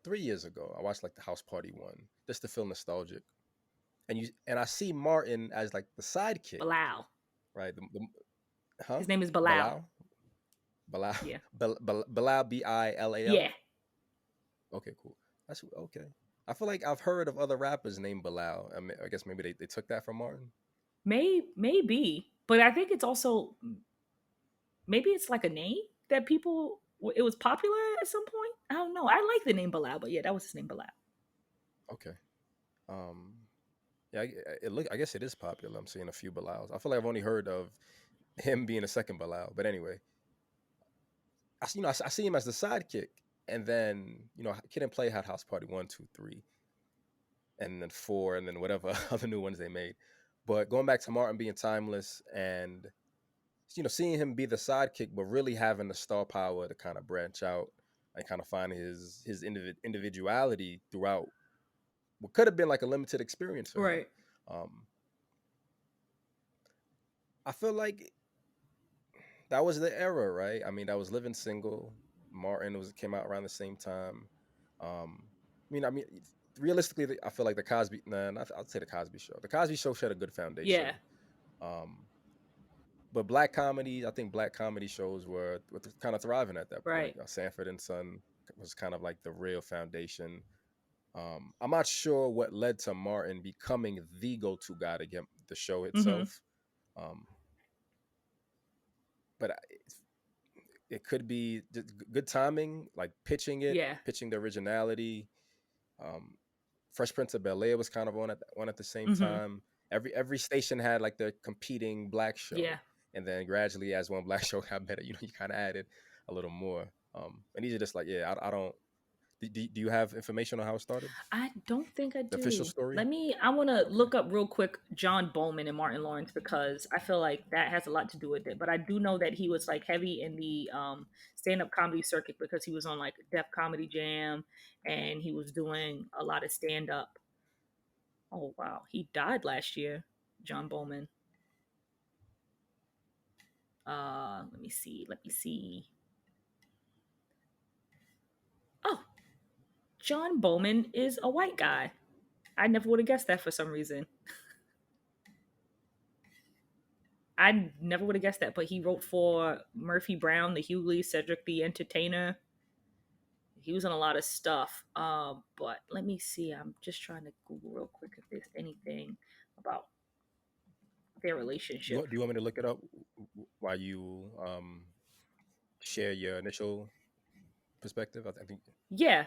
3 years ago. I watched like the House Party one just to feel nostalgic, and I see Martin as like the sidekick, Bilal. right? Huh? His name is Bilal. Bilal, Bilal, Yeah. Bilal, Bilal. Yeah. Okay, cool. That's okay. I feel like I've heard of other rappers named Bilal. I guess maybe they took that from Martin. Maybe, but I think it's also maybe it's like a name that people it was popular at some point. I don't know. I like the name Bilal, but yeah, that was his name, Bilal. Okay. Um, yeah, I guess it is popular. I'm seeing a few Bilals. I feel like I've only heard of him being a second Bilal, but anyway, I see him as the sidekick, and then Kid and Play had House Party 1, 2, 3, and then 4, and then whatever other new ones they made. But going back to Martin being timeless, and seeing him be the sidekick, but really having the star power to kind of branch out and kind of find his individuality throughout what could have been like a limited experience for him. Right. Um, I feel like that was the era, right? I mean, that was Living Single. Martin was came out around the same time. I mean, realistically, I feel like the Cosby. Nah, I'd say the Cosby Show. The Cosby Show set a good Yeah. foundation. Um, but black comedy, I think black comedy shows were kind of thriving at that point. Right. Sanford and Son was kind of like the real foundation. I'm not sure what led to Martin becoming the go-to guy to get the show Mm-hmm. itself. Um, but it could be just good timing, like Yeah. pitching the originality. Um, Fresh Prince of Bel Air was kind of on at the same Mm-hmm. time. Every station had like their competing black show, Yeah. and then gradually, as one black show got better, you kind of added a little more. And these are just like, yeah, I don't. Do you have information on how it started? I don't think I The official do. story? I want to Okay. look up real quick John Bowman and Martin Lawrence because I feel like that has a lot to do with it. But I do know that he was like heavy in the stand up comedy circuit because he was on like Def Comedy Jam and he was doing a lot of stand up. Oh, wow. He died last year, John Bowman. Let me see. Let me see. Oh, John Bowman is a white guy. I never would have guessed that for some reason. I never would have guessed that, but he wrote for Murphy Brown, The Hughleys, Cedric the Entertainer. He was on a lot of stuff. But let me see. I'm just trying to Google real quick if there's anything about their relationship. Do you want me to look it up while you share your initial perspective? I think. Yeah,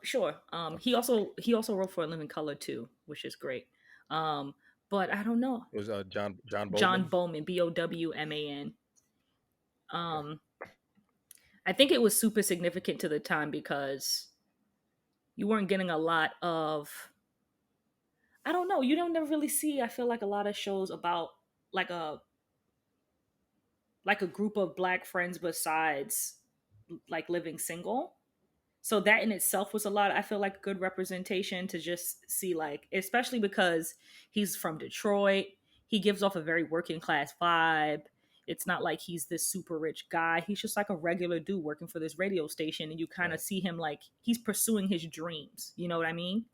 sure. Okay. He also wrote for Living Color too, which is great. Um, but I don't know. It was John John Bowman. Bowman, Bowman. Okay. Um, I think it was super significant to the time because you weren't getting a lot of. I don't know. You don't never really see. I feel like a lot of shows about like a like a group of black friends besides like living single. So that in itself was a lot. I feel like good representation to just see like, especially because he's from Detroit. He gives off a very working class vibe. It's not like he's this super rich guy. He's just like a regular dude working for this radio station, and you kind of Right. see him like he's pursuing his dreams. You know what I mean?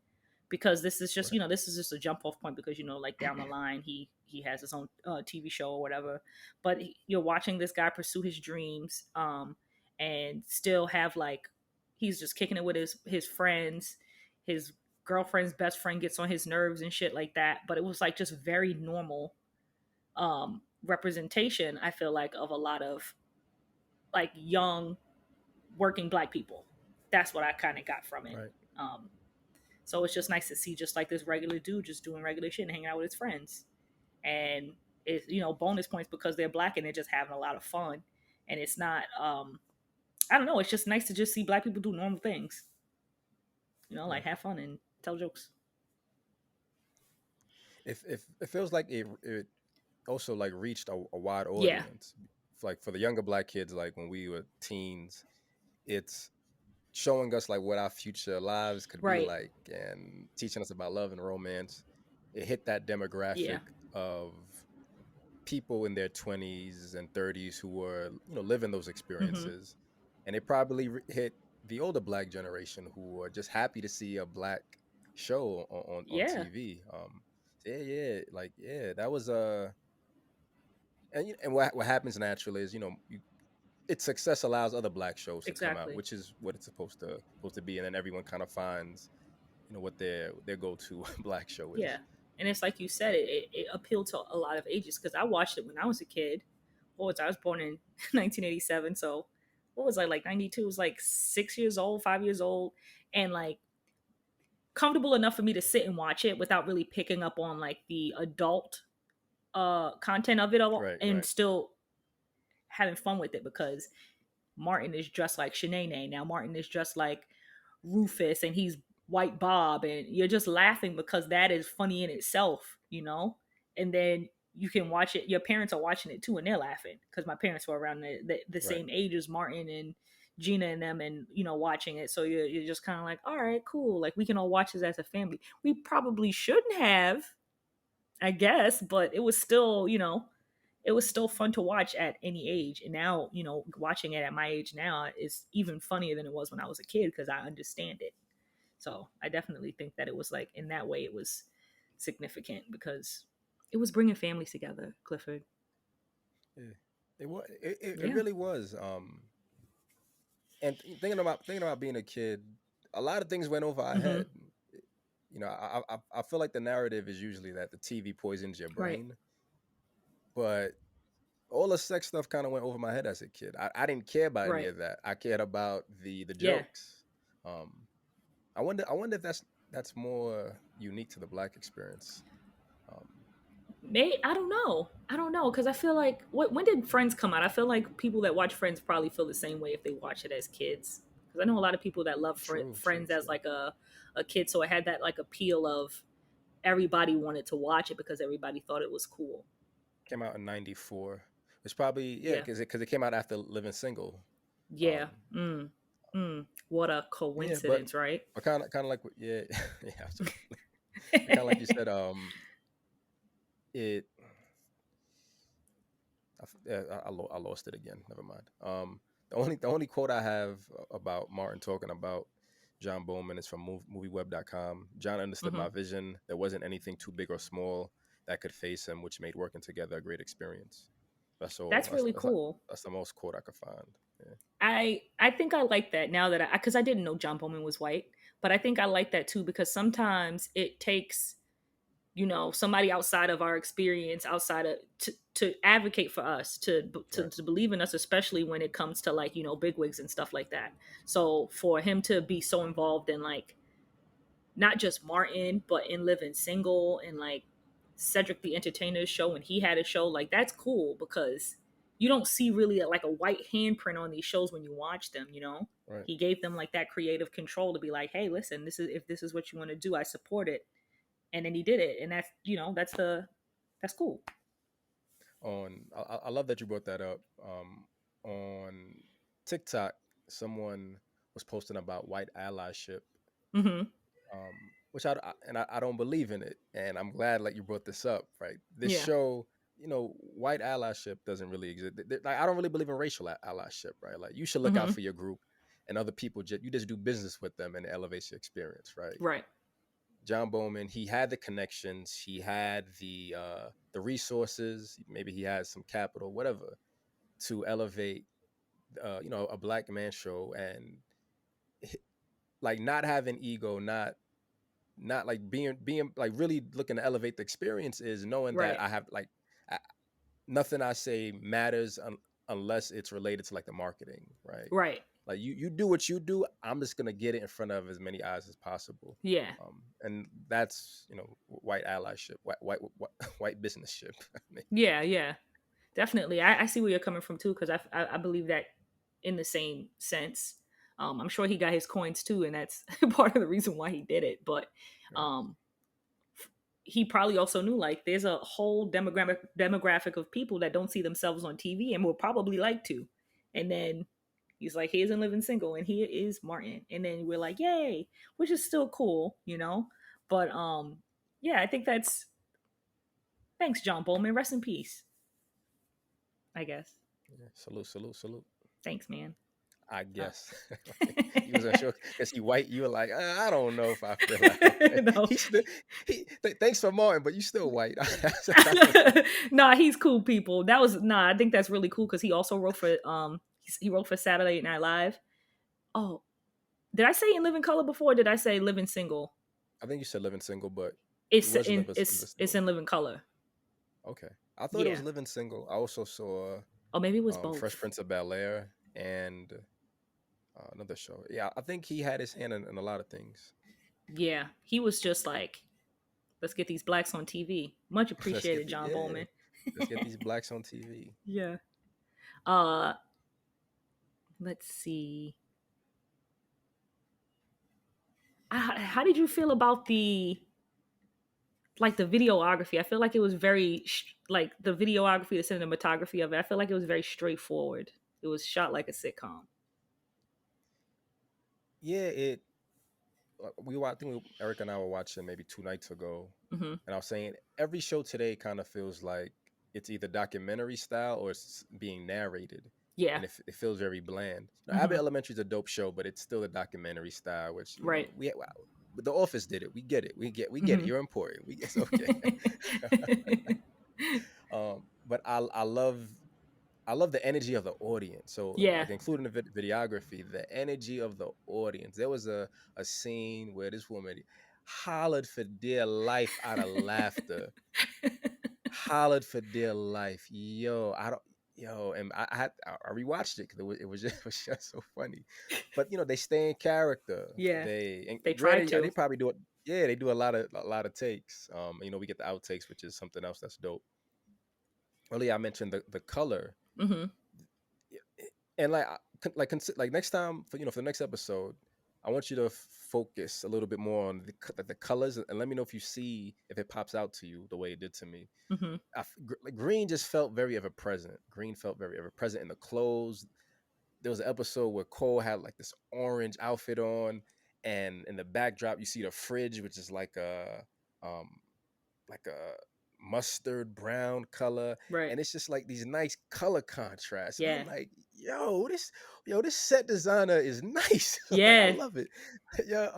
Because this is just Right. this is just a jump off point because like down the line he has his own TV show or whatever. But you're watching this guy pursue his dreams, and still have like he's just kicking it with his friends. His girlfriend's best friend gets on his nerves and shit like that. But it was like just very normal representation. I feel like of a lot of like young working black people. That's what I kind of got from it. Right. Um, so it's just nice to see just like this regular dude just doing regular shit and hanging out with his friends. And it's bonus points because they're black and they're just having a lot of fun. And it's not I don't know, it's just nice to just see black people do normal things. Like Right. have fun and tell jokes. If it feels like it also like reached a wide Yeah. audience, like for the younger black kids, like when we were teens, it's showing us like what our future lives could be Right. like and teaching us about love and romance. It hit that Yeah. demographic of people in their 20s and 30s who were living those Hmm. experiences, and it probably hit the older black generation who are just happy to see a black show on Yeah. TV. Yeah, yeah, like yeah, that was and what happens naturally is its success allows other black shows to come out, Exactly. which is what it's supposed to be, and then everyone kind of finds what their go-to black show Yeah. is. And it's like you said, it appealed to a lot of ages because I watched it when I was a kid. I was born in 1987, so what was I, like 92? It was like 6 years old, 5 years old, and like comfortable enough for me to sit and watch it without really picking up on like the adult content of it all, Right, and right, still having fun with it because Martin is dressed like Shanae. Now Martin is dressed like Rufus and he's White Bob, and you're just laughing because that is funny in itself, you know? And then you can watch it, your parents are watching it too, and they're laughing because my parents were around the right. same age as Martin and Gina and them, and you know, watching it. So you're just kind of like, all right, cool. Like we can all watch this as a family. We probably shouldn't have, I guess, but it was still, you know, it was still fun to watch at any age. And now, you know, watching it at my age now is even funnier than it was when I was a kid because I understand it. So I definitely think that it was like, in that way, it was significant because it was bringing families together, Clifford. Yeah. It was. It Yeah. really was. And thinking about being a kid, a lot of things went over our Mm-hmm. head. You know, I feel like the narrative is usually that the TV poisons your Right. brain, but all the sex stuff kind of went over my head as a kid. I didn't care about any Right. of that. I cared about the Yeah. jokes. Um, I wonder if that's more unique to the black experience. Um, May I don't know. I don't know because I feel like when did Friends come out? I feel like people that watch Friends probably feel the same way if they watch it as kids. Because I know a lot of people that love true, true, Friends as true. like a kid, so it had that like appeal of everybody wanted to watch it because everybody thought it was cool. Came out in '94. It's probably yeah, Yeah. because it came out after Living Single. Yeah. Um, What a yeah, coincidence, right? but kind of like yeah, yeah, absolutely. But kind of like you said, it. Yeah, I lost it again. Never mind. The only quote I have about Martin talking about John Bowman is from movieweb.com. John understood Hmm. my vision. There wasn't anything too big or small that could face him, which made working together a great experience. That's all. That's really cool. That's the most quote I could find. Yeah, I think I like that now that because I didn't know John Bowman was white, but I think I like that too because sometimes it takes, you know, somebody outside of our experience, outside of to advocate for us, right. to believe in us, especially when it comes to like, you know, bigwigs and stuff like that. So for him to be so involved in like not just Martin, but in Living Single and like Cedric the Entertainer's show when he had a show, like that's cool because you don't see really like a white handprint on these shows when you watch them, you know? Right. He gave them like that creative control to be like, hey, listen, this is, if this is what you want to do, I support it. And then he did it. And that's, you know, that's cool. I love that you brought that up. On TikTok, someone was posting about white allyship, Mm-hmm. which I don't believe in it, and I'm glad like you brought this up. Right, this Yeah. show, you know, white allyship doesn't really exist. Like, I don't really believe in racial allyship. Right, like you should look out Mm-hmm. for your group, and other people. You just do business with them, and it elevates your experience. Right. Right. John Bowman, he had the connections, he had the resources, maybe he had some capital, whatever, to elevate you know, a black man show, and like not having ego, not like being like really looking to elevate the experience is knowing that Right. I have like I, nothing I say matters unless it's related to like the marketing, right? Right. Like you do what you do, I'm just gonna get it in front of as many eyes as possible. Yeah. And that's, you know, white allyship, white businessship. Yeah. Yeah. Definitely. I see where you're coming from too, because I believe that in the same sense. I'm sure he got his coins too, and that's part of the reason why he did it. But Right. um, he probably also knew like there's a whole demographic of people that don't see themselves on TV and will probably like to. And then he's like, here's in Living Single, and here is Martin, and then we're like, yay, which is still cool, you know. But yeah, I think that's thanks, John Bowman. Rest in peace, I guess. Yeah. Salute, salute, salute. Thanks, man. I Uh, guess you wasn't sure because he white. You were like, I don't know if I feel that way. no, He still, thanks for Martin, but you still white. That was nah, he's cool. People, that was nah. I think that's really cool because he also wrote for he wrote for Saturday Night Live. Oh, did I say in Living Color before? Or did I say Living Single? I think you said living single, but it It's was in living it's single. in Living Color. Okay, I thought it was Yeah. living single. I also saw Oh, maybe it was Fresh both. Prince of Bel Air, and another show. Yeah, I think he had his hand in a lot of things. Yeah, he was just like, let's get these blacks on TV. Much let's get appreciated, the John yeah, Bowman. let's get these blacks on TV. Yeah. Uh, let's see. How did you feel about the videography? I feel like it was very like the videography, the cinematography of it. I feel like it was very straightforward. It was shot like a sitcom. Yeah, it. I think Eric and I were watching maybe 2 nights ago, Hmm. and I was saying every show today kind of feels like it's either documentary style or it's being narrated, Yeah. and it feels very bland. Hmm. Abbott Elementary is a dope show, but it's still a documentary style, which Right. we wow, The Office did it. We get it. We get it. Hmm. You're important. It's okay. But I love the energy of the audience. So, Yeah. like, including the videography, the energy of the audience. There was a scene where this woman hollered for dear life out of laughter, hollered for dear life. Yo, I don't. Yo, and I rewatched it because it was just so funny. But they stay in character. Yeah. They and They tried granted, to. they probably do it. Yeah, they do a lot of takes. We get the outtakes, which is something else that's dope. Earlier, I mentioned the color. Hmm. And like next time for the next episode, I want you to focus a little bit more on the colors, and let me know if it pops out to you the way it did to me. Hmm. Like, green just felt very ever present. Green felt very ever present in the clothes. There was an episode where Cole had like this orange outfit on, and in the backdrop you see the fridge, which is um like a mustard brown color, Right. and it's just like these nice color contrasts, and I'm Yeah. like, this set designer is nice. Like, I Yeah. love it. Yeah.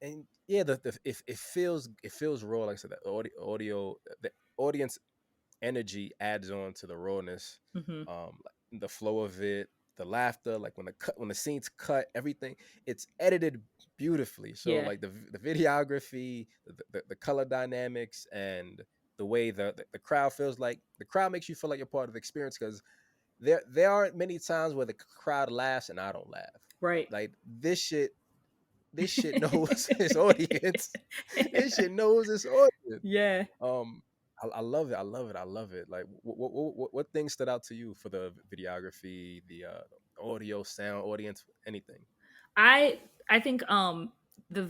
And yeah, it feels raw. Like I said, the audience energy adds on to the rawness. Hmm. Like the flow of it, the laughter, like when the scenes cut, everything, it's edited beautifully. So Yeah. like the videography, the color dynamics, and the way the crowd feels, like the crowd makes you feel like you're part of the experience, because there aren't many times where the crowd laughs and I don't laugh. Right. Like this shit knows its audience. This shit knows its audience. Yeah. um, I love it. I love it. I love it. Like, what things stood out to you for the videography, the audio, sound, audience, anything? I think the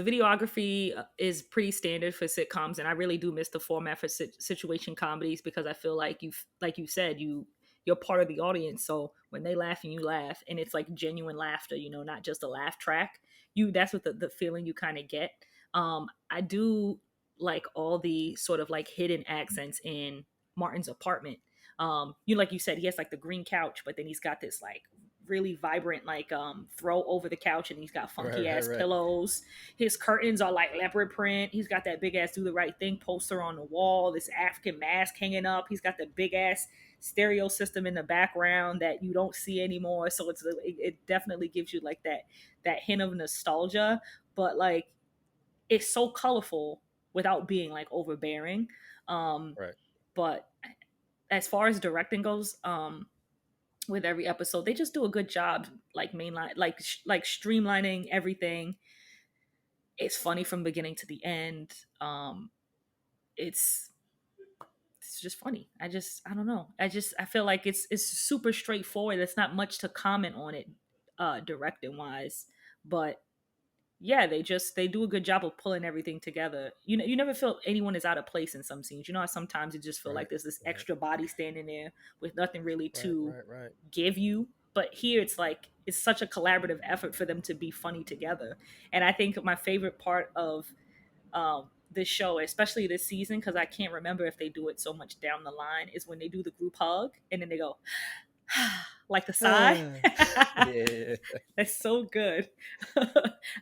videography is pretty standard for sitcoms, and I really do miss the format for situation comedies, because I feel like like you said, you're part of the audience. So when they laugh and you laugh, and it's like genuine laughter, not just a laugh track. That's what the feeling you kind of get. I do like all the sort of like hidden accents in Martin's apartment. Like you said, he has like the green couch, but then he's got this like really vibrant like throw over the couch, and he's got Right, funky right, ass right, pillows. His curtains are like leopard print. He's got that big ass do the right thing poster on the wall, this African mask hanging up. He's got the big ass stereo system in the background that you don't see anymore, so it definitely gives you like that hint of nostalgia, but like it's so colorful without being like overbearing. um right. but as far as directing goes, with every episode they just do a good job, like mainline, like streamlining everything. It's funny from beginning to the end. It's it's just funny. I don't know, I feel like it's super straightforward. There's not much to comment on it directing wise, but yeah, they do a good job of pulling everything together. You never feel anyone is out of place in some scenes. How sometimes you just feel Right, like there's this right, extra body standing there with nothing really right, to right, right. give you. But here it's like it's such a collaborative effort for them to be funny together. And I think my favorite part of this show, especially this season, because I can't remember if they do it so much down the line, is when they do the group hug and then they go like the sigh. Yeah. That's so good.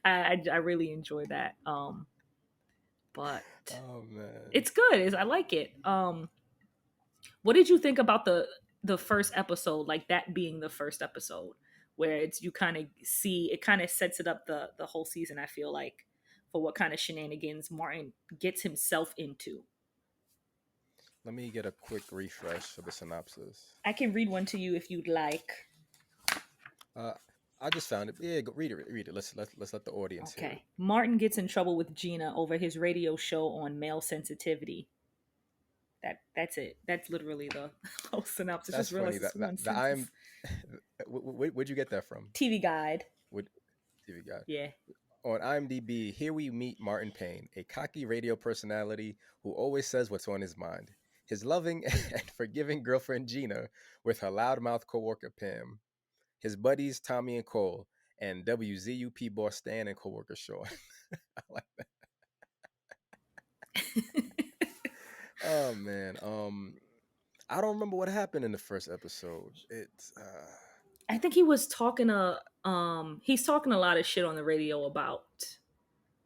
I really enjoy that. But Oh man. it's good. I like it. What did you think about the first episode? Like that being the first episode, where it's you kind of see it, kind of sets it up the whole season. I feel like for what kind of shenanigans Martin gets himself into. Let me get a quick refresh of the synopsis. I can read one to you if you'd like. Uh, I just found it. Yeah, go, read it. Read it. Let's let the audience hear it. Okay. Martin gets in trouble with Gina over his radio show on male sensitivity. That's it. That's literally the whole synopsis. That's Just funny. realized That it's one that I'm. sentence. Where'd you get that from? TV Guide. What TV guy? Yeah. On IMDb, here we meet Martin Payne, a cocky radio personality who always says what's on his mind. His loving and forgiving girlfriend Gina, with her loudmouth coworker Pam, his buddies Tommy and Cole, and WZUP boss Stan and coworker Sean. I like that. Oh man. I don't remember what happened in the first episode. It's I think he was talking he's talking a lot of shit on the radio about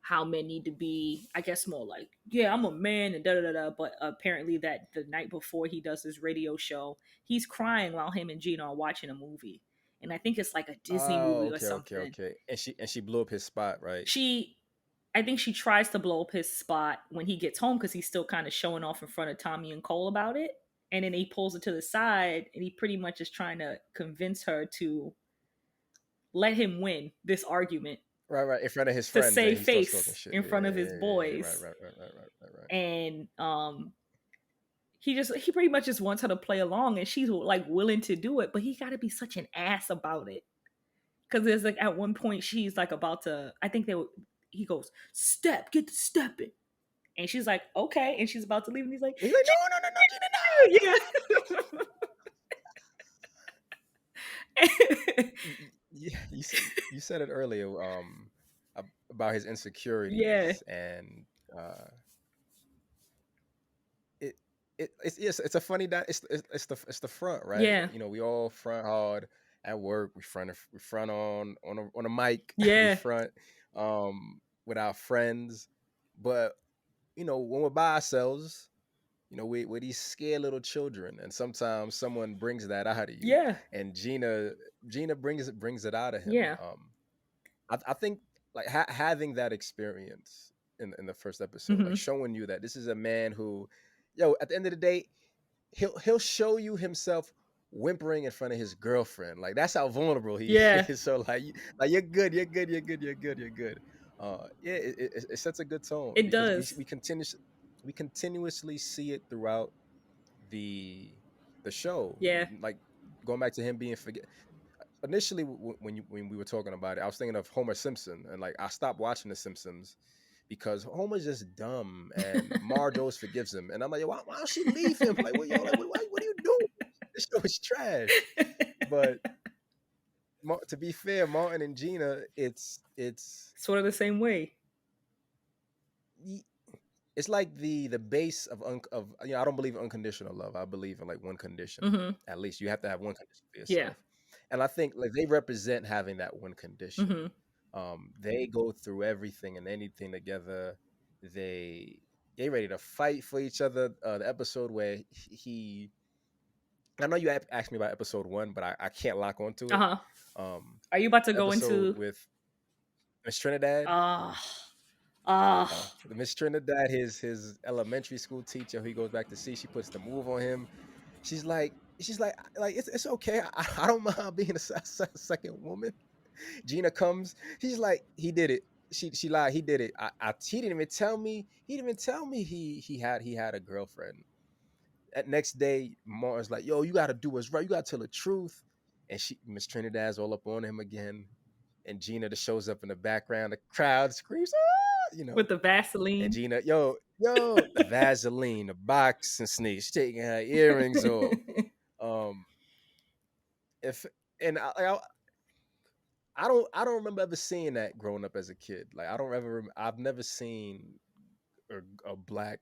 how men need to be, I guess, more like, yeah, I'm a man and da da da da. But apparently, that the night before he does his radio show, he's crying while him and Gina are watching a movie, and I think it's like a Disney oh, movie or okay. something. Okay. And she blew up his spot, right? She, I think she tries to blow up his spot when he gets home because he's still kind of showing off in front of Tommy and Cole about it, and then he pulls it to the side and he pretty much is trying to convince her to let him win this argument Right. In front of his to friends, and save he starts talking face shit. in Yeah, front of his right, boys. right. And he pretty much just wants her to play along, and she's like willing to do it, but he got to be such an ass about it. Because there's like at one point she's like about to, I think he goes, step, get to stepping, and she's like, okay, and she's about to leave, and he's like, He's like, no, Gina, yeah. Yeah, you said it earlier, about his Yeah, insecurities, and uh, it it's yes, it's a funny that it's the front, right? yeah, You know, we all front hard at work. We front on a mic. We yeah, front with our friends, but when we're by ourselves, we're these scared little children, and sometimes someone brings that out of you, yeah, and Gina brings it out of him. yeah. I think like having that experience in the first episode, like Hmm. showing you that this is a man who, at the end of the day, he'll show you himself whimpering in front of his girlfriend. Like that's how vulnerable he Yeah, is. So like you're good. Yeah, it sets a good tone it because does. we continuously see it throughout the the show. Yeah, Like going back to him being forget. Initially, when we were talking about it, I was thinking of Homer Simpson, and like I stopped watching The Simpsons because Homer's just dumb, and Marge always forgives him, and I'm like, why don't she leave him? Like, what are you doing? This show is trash. But to be fair, Martin and Gina, it's sort of the same way. it's like the base of I don't believe in unconditional love. I believe in like one condition. Hmm. At least you have to have one condition for Yeah. yourself. And I think like they represent having that one condition. Hmm. They go through everything and anything together. They they ready to fight for each other. The episode where he I know you asked me about episode 1, but I can't lock onto Uh it. huh. Um Are you about to the go episode into? with Miss Trinidad. Ah, ah, Miss Trinidad, his elementary school teacher, who he goes back to see, she puts the move on him. She's like it's okay. I don't mind being a second woman. Gina comes. She's like, he did it. She lied. He did it. He didn't even tell me. He didn't even tell me he had a girlfriend. That next day, Martin's like, yo, you got to do what's right. You got to tell the truth. And Miss Trinidad's all up on him again. And Gina just shows up in the background. The crowd screams, ah, with the And Vaseline. Gina, the Vaseline, the boxing sneaks, taking her earrings off. Um, if and I don't remember ever seeing that growing up as a kid. Like I've never seen a black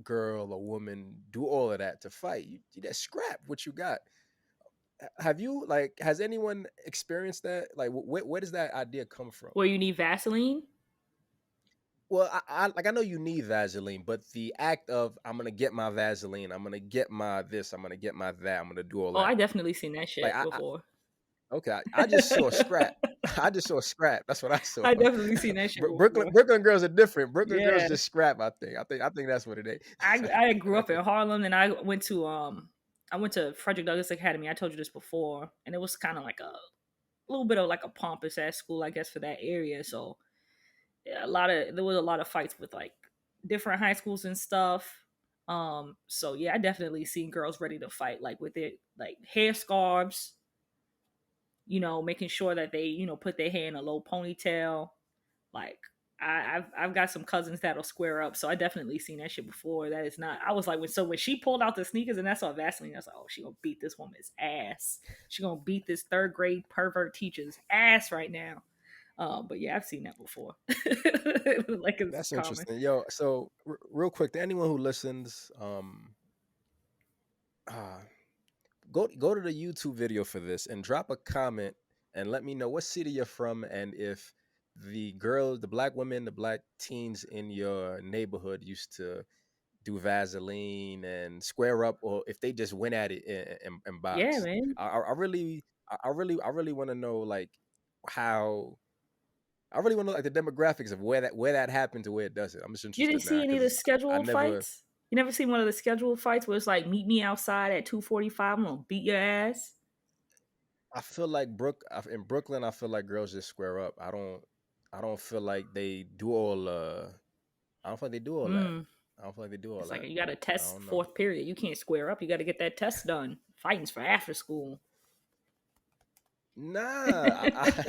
girl or woman do all of that to fight. You that scrap what you got. Have you like has anyone experienced that? Like where does that idea come from? Where you need Vaseline? Well, I know you need Vaseline, but the act of I'm gonna get my Vaseline, I'm gonna get my this, I'm gonna get my that, I'm gonna do all Oh, I that. definitely seen that Like shit before. Okay, I just saw scrap. I just saw scrap. That's what I saw. I definitely seen that shit Brooklyn before. Brooklyn girls are different. Brooklyn girls Yeah. just scrap. I think that's what it is. I grew up in Harlem, and I went to Frederick Douglass Academy. I told you this before, and it was kind of like a little bit of like a pompous ass school, I guess, for that area. So yeah, there was a lot of fights with like different high schools and stuff. So yeah, I definitely seen girls ready to fight, like with it, like hair scarves, making sure that they, put their hair in a low ponytail. Like I've got some cousins that'll square up, so I definitely seen that shit before. That is not. I was like, when she pulled out the sneakers and I saw Vaseline, I was like, oh, she gonna beat this woman's ass. She gonna beat this third grade pervert teacher's ass right now. But yeah, I've seen that before. Like it's That's common. interesting. Yo, so real quick, to anyone who listens, uh, go to the YouTube video for this and drop a comment and let me know what city you're from and if the black women, the black teens in your neighborhood used to do Vaseline and square up, or if they just went at it and Yeah, boxed. man. I really want to know like how. I really want to know like the demographics of where that happened to where it does it. I'm just You didn't interested see now any of the because I scheduled never. fights? You never seen one of the scheduled fights where it's like, meet me outside at 2:45. I'm gonna beat your ass. I feel like in Brooklyn. I feel like girls just square up. I don't feel like they do all. I don't feel like they do all that. Mm. I don't feel like they do all It's like that. you got to I test don't know. fourth period. You can't square up. You got to get that test done. Fighting's for after school. Nah,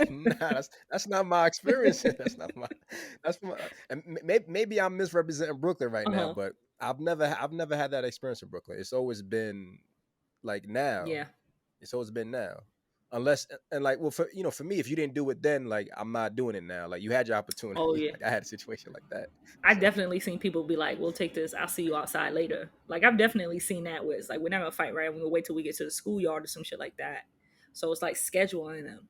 nah, that's not my experience. And maybe I'm misrepresenting Brooklyn right now, Uh-huh. but I've never had that experience in Brooklyn. It's always been like now. Yeah. It's always been now. Unless and like well for me, if you didn't do it then, like I'm not doing it now. Like you had your Oh opportunity. yeah. Like I had a situation like that. I've So definitely seen people be like, "We'll take this. I'll see you outside later." Like I've definitely seen that where it's like we're not gonna fight right. We're gonna wait till we get to the schoolyard or some shit like that. So it's like scheduling them,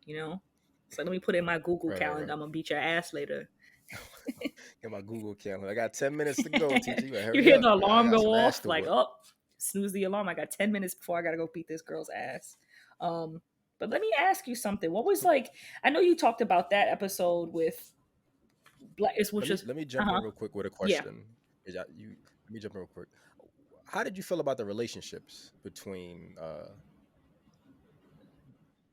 you know. So let me put in my Google right, right, calendar. right. I'm gonna beat your ass later. Get my Google calendar. I got 10 minutes to go, teacher. You better You hurry hear up. the I alarm got go some ass off, to like, whoop. oh, snooze the alarm. I got 10 minutes before I gotta go beat this girl's ass. Um, but let me ask you something. What was like? I know you talked about that episode with Black. It's Let which me is let me uh jump in huh. real quick with a Yeah. question. Let me jump in real quick. How did you feel about the relationships between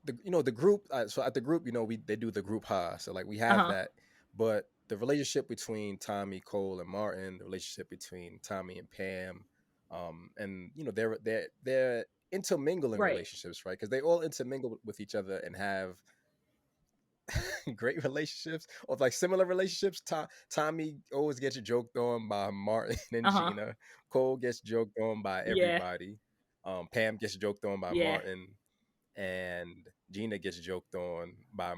the group? So at the group, they do the group ha. So like we Uh have huh. that, but the relationship between Tommy, Cole, and Martin, the relationship between Tommy and Pam, and they're intermingling Right. relationships, right? Because they all intermingle with each other and have great relationships or like similar relationships. Tommy always gets joked on by Martin and Uh huh. Gina. Cole gets joked on by Yeah. everybody. Pam gets joked on by Yeah. Martin, and Gina gets joked on by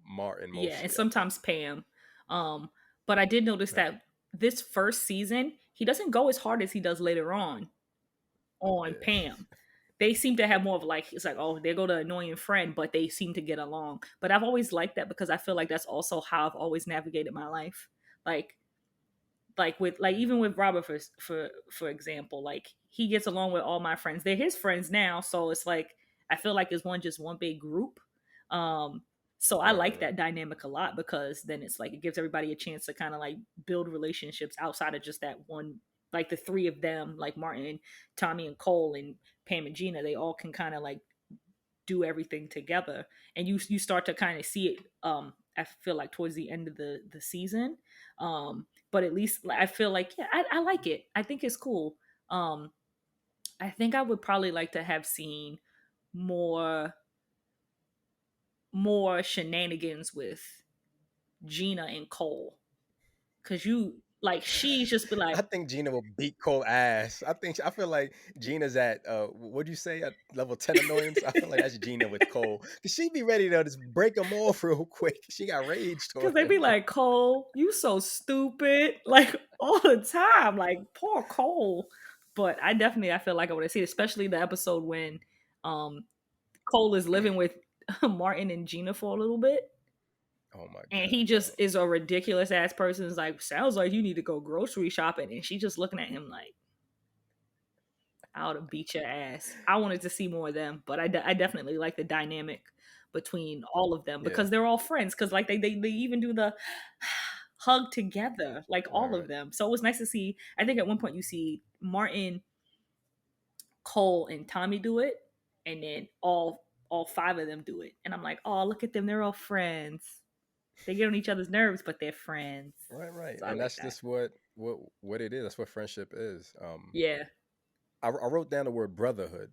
Martin Yeah. And mostly. I think. sometimes Pam. Um, but I did notice Right. that this first season he doesn't go as hard as he does later on Yeah. Pam. They seem to have more of like it's like, oh, there go the annoying friend, but they seem to get along. But I've always liked that because I feel like that's also how I've always navigated my life. Like with like even with Robert for example, like he gets along with all my friends. They're his friends now, so it's like I feel like it's one big group. Um, so I Right. Right. like Right. that dynamic a lot because then it's like it gives everybody a chance to kind of like build relationships outside of just that one, like the three of them, like Martin, Tommy, and Cole, and Pam and Gina. They all can kind of like do everything together, and you start to kind of see it. I feel like towards the end of the season, but at least I feel like yeah, I like it. I think it's cool. Um, I think I would probably like to have seen more more shenanigans with Gina and Cole because you like she's just be I like think Gina will beat Cole ass. I feel like Gina's at what'd you say at level 10 annoyance? I feel like that's Gina with Cole. Cause she be ready to just break him off real quick. She got raged on because they him. be like, Cole, you so stupid, like all the time, like poor Cole. But I feel like I would have seen, especially the episode when um Cole is living with Martin and Gina for a little bit, Oh my and god, he yo. just is a ridiculous ass person. It's like sounds like you need to go grocery shopping, and she just looking at him like, I would have beat your ass. I wanted to see more of them, but I definitely like the dynamic between all of them Yeah. because they're all friends. Because like they even do the hug together, like Right. all of Right. them. So it was nice to see. I think at one point you see Martin, Cole, and Tommy do it, and then all five of them do it. And I'm like, oh, look at them, they're all friends. They get on each other's nerves, but they're friends. Right. Right. So I And like that's that. just what it is. That's what friendship is. Yeah. I wrote down the word brotherhood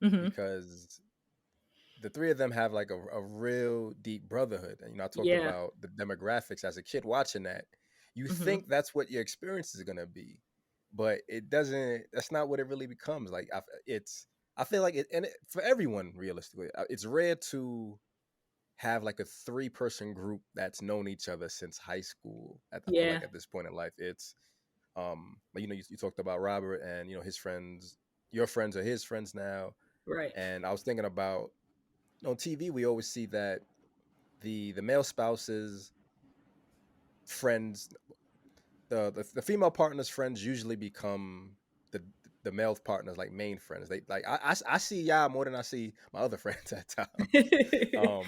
Hmm. because the three of them have like a real deep brotherhood. And I talked Yeah. about the demographics as a kid watching that. You Hmm. think that's what your experience is gonna be, but it doesn't. That's not what it really becomes. Like it's. I feel like for everyone, realistically, it's rare to have like a three-person group that's known each other since high school. I feel Yeah. like at this point in life, it's but you talked about Robert and his friends. Your friends are his friends now, Right. and I was thinking about on TV, we always see that the male spouses friends, the female partners friends usually become the the male partners like main friends. They like I see y'all more than I see my other friends at times. Um,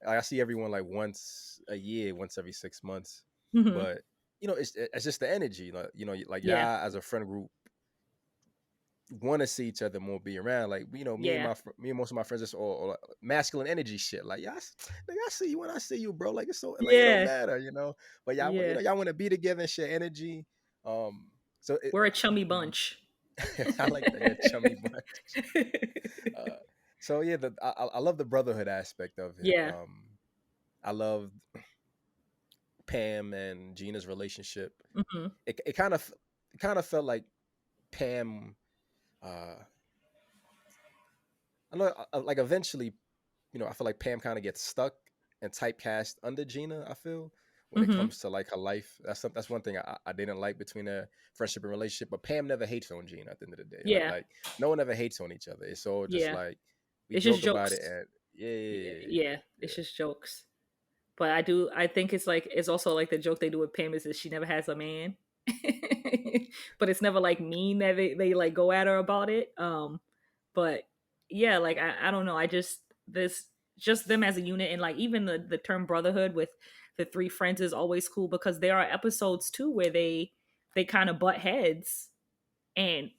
I see everyone like once a year, once every 6 months, Hmm. but it's just the energy. Like like Yeah. y'all as a friend group want to see each other more, be around. Like Yeah. me and most of my friends just all like, masculine energy shit. Like like, I see you when I see you, bro. Like it's so like it don't Yeah. matter. But y'all Yeah. y'all want to be together and share energy. Um, so We're a chummy bunch. I like that, yeah, chummy bunch. Uh, so yeah, I love the brotherhood aspect of it. Yeah. I love Pam and Gina's relationship. Hmm. It kind of felt like Pam. Uh, I know, like eventually, I feel like Pam kind of gets stuck and typecast under Gina. I feel when it Hmm. comes to like her life, that's one thing I didn't like between their friendship and relationship. But Pam never hates on Gina at the end of the day. Like Yeah. like no one ever hates on each other. It's all just Yeah. like we It's just joke about it jokes. and yeah, Yeah. yeah, Yeah. yeah, It's just jokes. But I think it's like it's also like the joke they do with Pam is that she never has a man. But it's never like mean that they like go at her about it. But yeah, like I don't know. I just this just them as a unit and like even the term brotherhood with the three friends is always cool because there are episodes too where they kind of butt heads and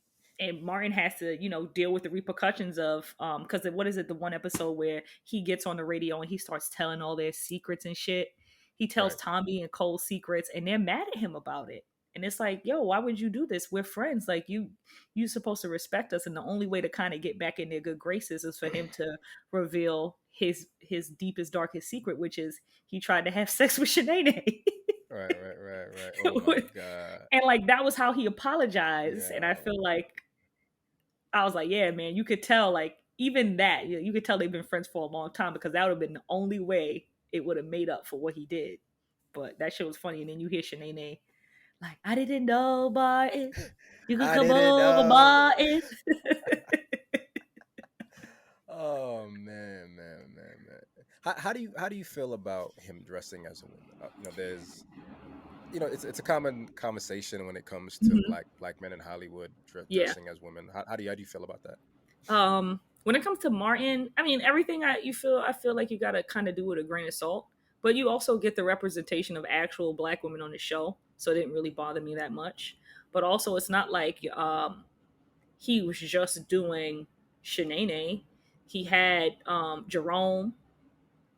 Martin has to deal with the repercussions of because what is it, the one episode where he gets on the radio and he starts telling all their secrets and shit. He tells right, Tommy and Cole secrets and they're mad at him about it. And it's like, yo, why would you do this? We're friends. Like you supposed to respect us, and the only way to kind of get back in their good graces is for him to reveal his deepest darkest secret, which is he tried to have sex with Shanae. right, right, right, right. Oh my god, And like that was how he apologized. And I yeah. feel like I was like, yeah, man, you could tell like even that you could tell they've been friends for a long time because that would have been the only way it would have made up for what he did. But that shit was funny. And then you hear Shanae like, I didn't know, Martin. You could I come didn't over, know. Martin. Oh man, man, man, man. How do you feel about him dressing as a woman? There's it's a common conversation when it comes to Mhm. black men in Hollywood Yeah. dressing as women. How do you feel about that? When it comes to Martin, I mean everything I feel like you gotta kind of do with a grain of salt. But you also get the representation of actual black women on the show, so it didn't really bother me that much. But also, it's not like he was just doing Shanae. He had Jerome,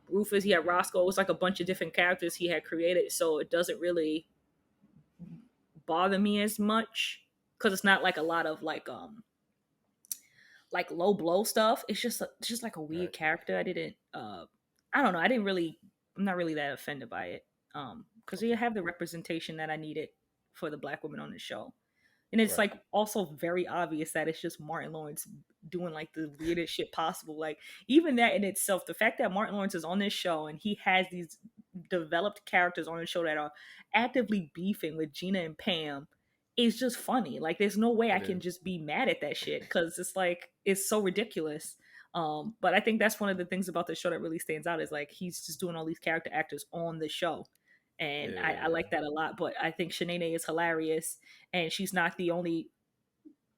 Rufus. He had Roscoe. It was like a bunch of different characters he had created, so it doesn't really bother me as much because it's not like a lot of like low blow stuff. It's just like a weird Right, character. I don't know. I didn't really. I'm not really that offended by it. Because you okay, have the representation that I needed for the black women on the show. And it's right, like also very obvious that it's just Martin Lawrence doing like the weirdest shit possible. Like even that in itself, the fact that Martin Lawrence is on this show and he has these developed characters on the show that are actively beefing with Gina and Pam is just funny. Like there's no way I it can is. just be mad at that shit because it's like it's so ridiculous. But I think that's one of the things about the show that really stands out is like he's just doing all these character actors on the show. And I Yeah, like that a lot. But I think Shanae is hilarious and she's not the only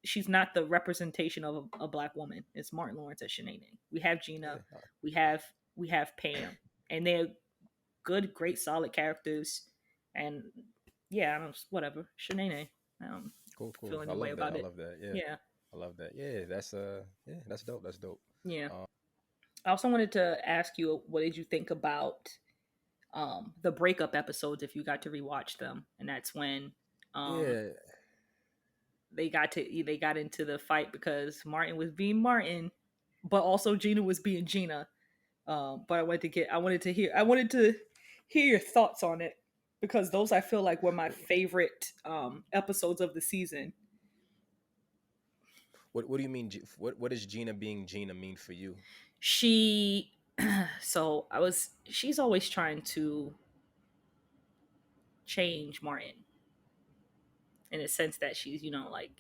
she's not the representation of a black woman. It's Martin Lawrence as Shanae. We have Gina, Yeah. we have Pam, and they're good, great, solid characters. And yeah, I don't whatever Shanae. I don't Cool, feel cool. I any way love that. about I it. love that. Yeah. Yeah, I love that. Yeah, that's dope. That's dope. yeah. Um, I also wanted to ask you, what did you think about the breakup episodes if you got to rewatch them? And that's when um yeah. they got into the fight because Martin was being Martin, but also Gina was being Gina. But I wanted to hear your thoughts on it because those I feel like were my favorite episodes of the season. What do you mean? What does Gina being Gina mean for you? She so I was she's always trying to change Martin in a sense that she's, like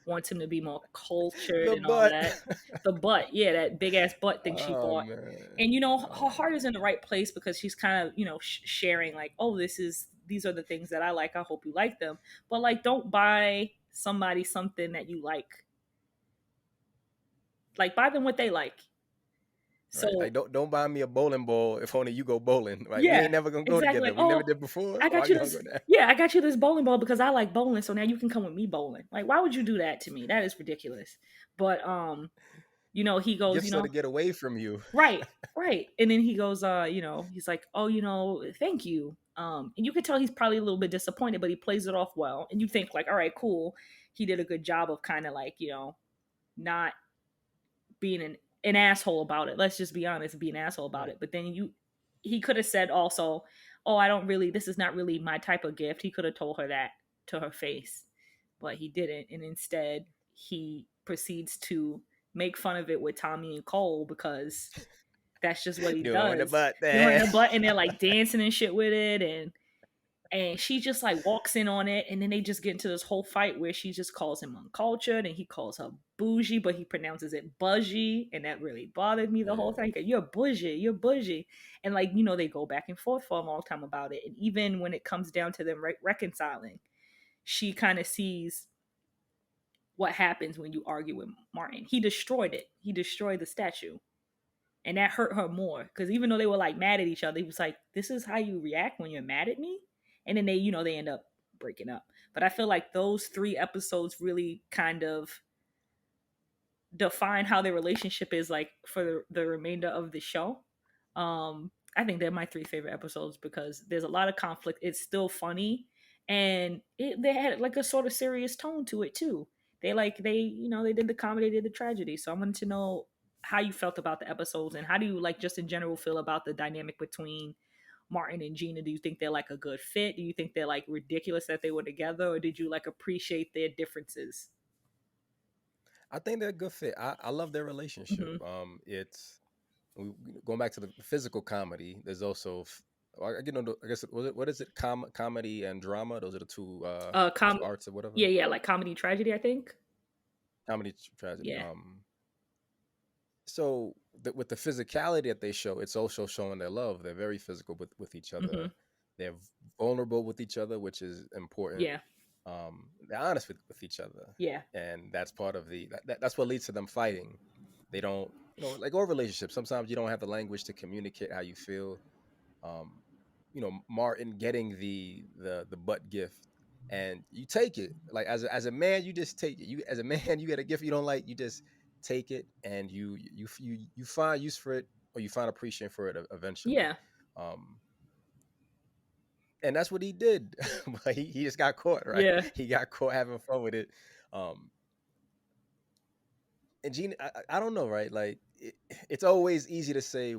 wants him to be more cultured The and all butt. that. The butt, yeah, that big ass butt thing she Oh bought. man. And her Oh heart man. is in the right place because she's kind of, sharing like, oh, these are the things that I like. I hope you like them. But like, don't buy somebody something that you like. Like, buy them what they like. Right. So Like don't buy me a bowling ball if only you go bowling. Right. We yeah, ain't never gonna go exactly. together. Like, We never oh, did before. I Why got you you gonna this. go there? Yeah, I got you this bowling ball because I like bowling. So now you can come with me bowling. Like, why would you do that to me? That is ridiculous. But he goes, Gifts are to get away from you. right, right. And then he goes, he's like, oh, thank you. And you could tell he's probably a little bit disappointed, but he plays it off well. And you think like, all right, cool. He did a good job of kind of like, not being an asshole about it. Let's just be honest, be an asshole about Right. it. But then he could have said also, oh, I don't really, this is not really my type of gift. He could have told her that to her face, but he didn't. And instead, he proceeds to make fun of it with Tommy and Cole because that's just what he Do it on the does. butt You know, in there. the butt, and they're like dancing and shit with it, and she just like walks in on it, and then they just get into this whole fight where she just calls him uncultured, and he calls her bougie, but he pronounces it bougie, and that really bothered me the whole Yeah. time. He goes, you're bougie, and like they go back and forth for a long time about it, and even when it comes down to them reconciling, she kind of sees what happens when you argue with Martin. He destroyed it. He destroyed the statue, and that hurt her more because even though they were like mad at each other, he was like, this is how you react when you're mad at me. And then they end up breaking up. But I feel like those 3 episodes really kind of define how their relationship is like for the remainder of the show. I think they're my 3 favorite episodes because there's a lot of conflict. It's still funny, and they had like a sort of serious tone to it too. They did the comedy, they did the tragedy. So I wanted to know how you felt about the episodes and how do you like just in general feel about the dynamic between Martin and Gina. Do you think they're like a good fit? Do you think they're like ridiculous that they were together, or did you like appreciate their differences? I think they're a good fit. I love their relationship. Hmm. It's going back to the physical comedy. There's also I guess what is it? Comedy and drama. Those are the two Uh, com, two arts or whatever. yeah, like comedy tragedy, I think. Comedy tragedy. Yeah. So with the physicality that they show, it's also showing their love. They're very physical with each Hmm. other. They're vulnerable with each other, which is important. Yeah. They're honest with each other, Yeah. and that's part of that's what leads to them fighting. They don't, like all relationships. Sometimes you don't have the language to communicate how you feel. um, Martin getting the butt gift, and you take it. Like as a man, you just take it. You as a man, you get a gift you don't like, you just take it, and you find use for it, or you find appreciation for it eventually. Yeah. Um, and that's what he did. But he just got caught, right? Yeah. He got caught having fun with it. Um, and Gina, I don't know, right? Like it's always easy to say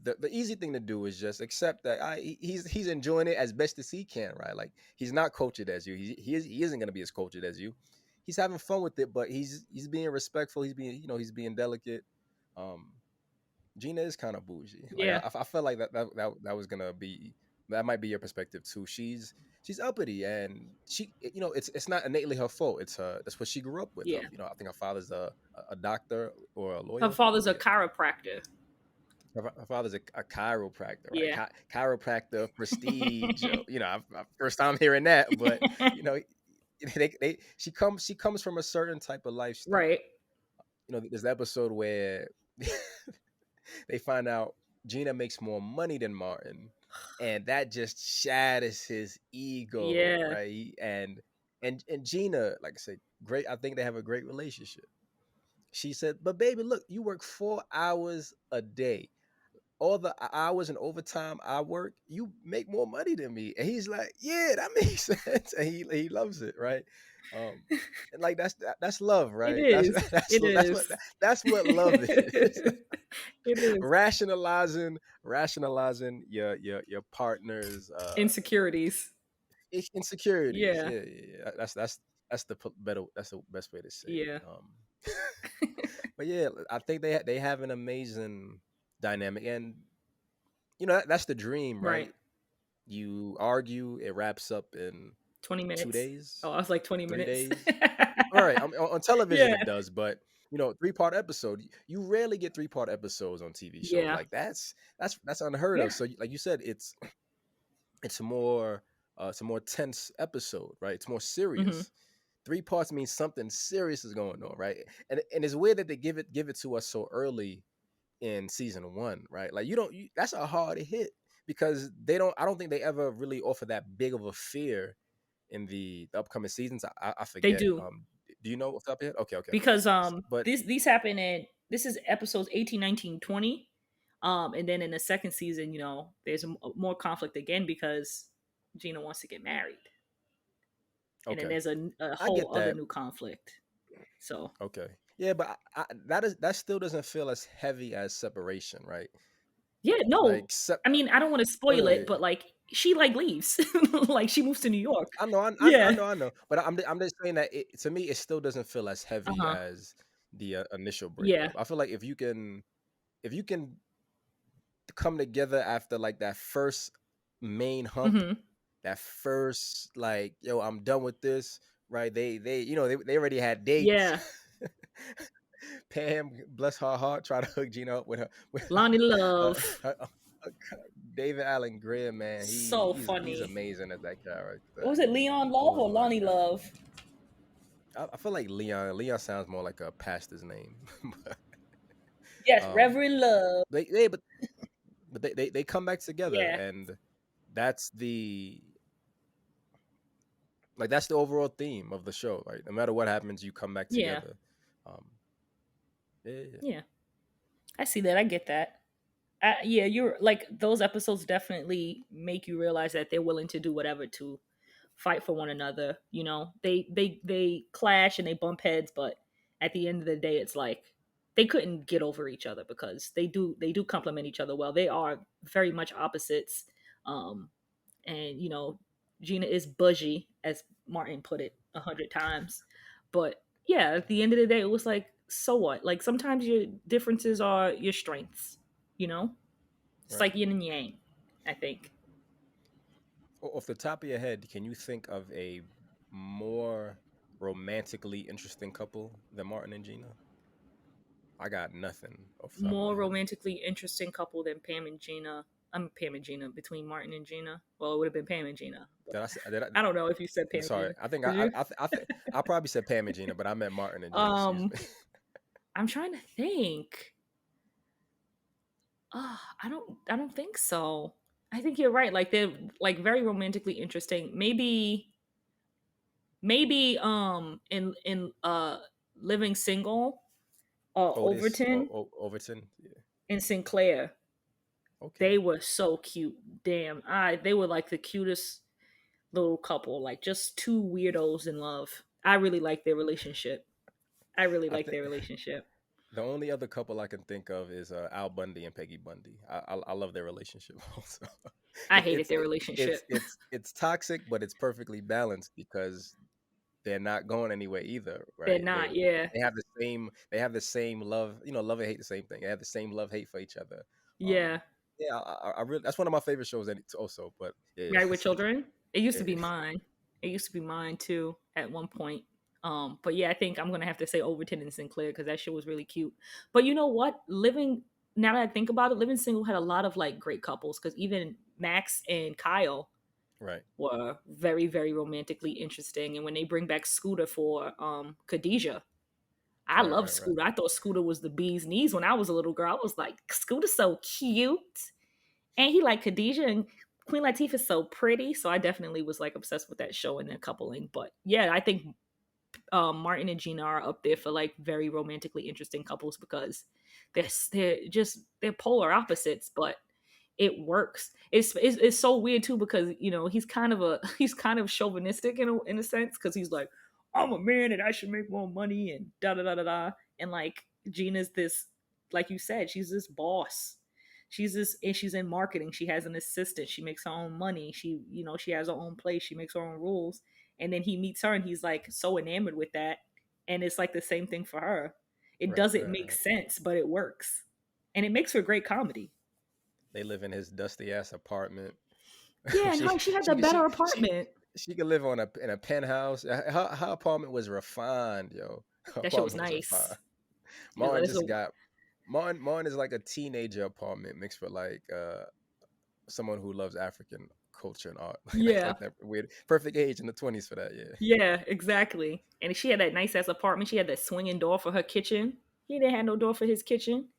the easy thing to do is just accept that he's enjoying it as best as he can, right? Like he's not cultured as you. He isn't going to be as cultured as you. He's having fun with it, but he's being respectful. He's being he's being delicate. Um, Gina is kind of bougie. Like Yeah. I felt like that was gonna be that might be your perspective too. She's uppity, and she it's not innately her fault. It's her that's what she grew up with. Yeah. I think her father's a doctor or a Her lawyer. I father's a forget. chiropractor. Her father's a chiropractor, right? Yeah. Chiropractor, prestige. First time hearing that, but you know, she comes from a certain type of lifestyle. Right. There's the episode where they find out Gina makes more money than Martin, and that just shatters his ego, Yeah. right? And Gina, like I said, great. I think they have a great relationship. She said, "But baby, look, you work 4 hours a day. All the hours and overtime I work, you make more money than me." And he's like, "Yeah, that makes sense." And he loves it, right? Um, and like that's love, It right? That's is. that's It that's what is. that's what love is. It is. Rationalizing your partner's Insecurities. insecurities. Yeah. Yeah, yeah, yeah. That's the better. That's the best way to say it. Yeah. But yeah, I think they have an amazing dynamic, and that's the dream, Right. right? You argue, it wraps up in 20 two minutes. Oh, days, I was like 20 three minutes. days. All right, on television Yeah. it does, but 3-part episode. You rarely get 3-part episodes on TV shows. Yeah. Like that's unheard of. Yeah. So, like you said, it's a more tense episode, right? It's more Hmm. serious. 3 parts means something serious is going on, right? And it's weird that they give it to us so early in season one, right? Like that's a hard hit because I don't think they ever really offer that big of a fear in the upcoming seasons. I They forget. do. Do you know what's up here? Okay, okay. Because But these happen in, this is episodes 18, 19, 20. And then in the second season, there's more conflict again because Gina wants to get married. And then okay, there's a I whole get other that. new conflict. So Okay, yeah, but that still doesn't feel as heavy as separation, right? yeah, no, Like I mean, I don't want to spoil it, right. but like she like leaves, like she moves to New York. I know, Yeah. I know, but I'm just saying that to me it still doesn't feel as Uh heavy huh. as the initial Yeah. breakup. I feel like if you can come together after like that first main hump, Hmm. that first like yo, I'm done with this, right? They already had dates. Yeah. Pam, bless her heart, try to hook Gina up with her with Lonnie uh, Love, her, David Allen Greer, man. so He's funny. amazing as that What character. was it, Leon Love Oh or my Lonnie god. Love? I feel like Leon sounds more like a pastor's name. But, Yes, um Reverend Love. but they come back together, Yeah. and that's the that's the overall theme of the show. Like no matter what happens, you come back Yeah. together. Um yeah, yeah, yeah. Yeah. I see that. I get that. Yeah, you're like, those episodes definitely make you realize that they're willing to do whatever to fight for one another. They clash and they bump heads, but at the end of the day, it's like they couldn't get over each other because they do complement each other well. They are very much opposites. Um, and Gina is budgy, as Martin put it 100 times. But yeah, at the end of the day, it was like, so what? Like sometimes your differences are your strengths. You know, it's Right. like yin and yang. I think Off the top of your head, can you think of a more romantically interesting couple than Martin and Gina? I got nothing off the top of my more head. romantically interesting couple than Pam and Gina. I'm Pam and Gina, between Martin and Gina. Well, it would have been Pam and Gina, but Did I don't know if you said I'm Pam and sorry. Gina. I think Did you? I probably said Pam and Gina, but I meant Martin and Gina. Excuse um, me. I'm trying to think. I don't think so. I think you're right. Like they're like very romantically interesting. Maybe in Living Single, Otis Overton Overton. Yeah. and Sinclair. Okay. They were so cute. Damn. They were like the cutest little couple, like just two weirdos in love. I really like their relationship. I really I like think their relationship. the only other couple I can think of is Al Bundy and Peggy Bundy. I love their relationship also. I It, hated it's their it, relationship. it's toxic, but it's perfectly balanced because they're not going anywhere either, They're right? not, They yeah. they have the same love, love and hate the same thing. They have the same love hate for each other. Um, Yeah. yeah, I really that's one of my favorite shows also. But yeah, Married with Children. It used to be yeah. mine. It used to be mine too at one point. But yeah, I think I'm gonna have to say Overton and Sinclair because that shit was really cute. But you know what? Living Now that I think about it, Living Single had a lot of like great couples because even Max and Kyle, Right. were very, very romantically interesting. And when they bring back Scooter for Khadijah, I Right. love Right. Right. Scooter. I thought Scooter was the bee's knees when I was a little girl. I was like, Scooter's so cute. And he like Khadijah, and Queen Latifah's so pretty. So I definitely was like obsessed with that show and their coupling. But yeah, I think Martin and Gina are up there for like very romantically interesting couples because they're polar opposites, but it works. It's so weird too because he's kind of a he's kind of chauvinistic in a sense because he's like, I'm a man and I should make more money and da da da da da, and like Gina's this, like you said, she's this boss. She's this, and she's in marketing. She has an assistant. She makes her own money. She has her own place. She makes her own rules. And then he meets her and he's like so enamored with that. And it's like the same thing for her. It Right. doesn't Right. make Right. sense, but it works. And it makes for great comedy. They live in his dusty ass apartment. Yeah, and she how she had the she better she she apartment. she could live on in a penthouse. Her apartment was refined, yo. Her That shit was apartment was refined. nice. Martin It's just got Martin is like a teenager apartment mixed with like someone who loves African culture and art. yeah, Like that weird perfect age in the 20s for that, yeah. yeah, exactly. And she had that nice ass apartment. She had that swinging door for her kitchen. He didn't have no door for his kitchen.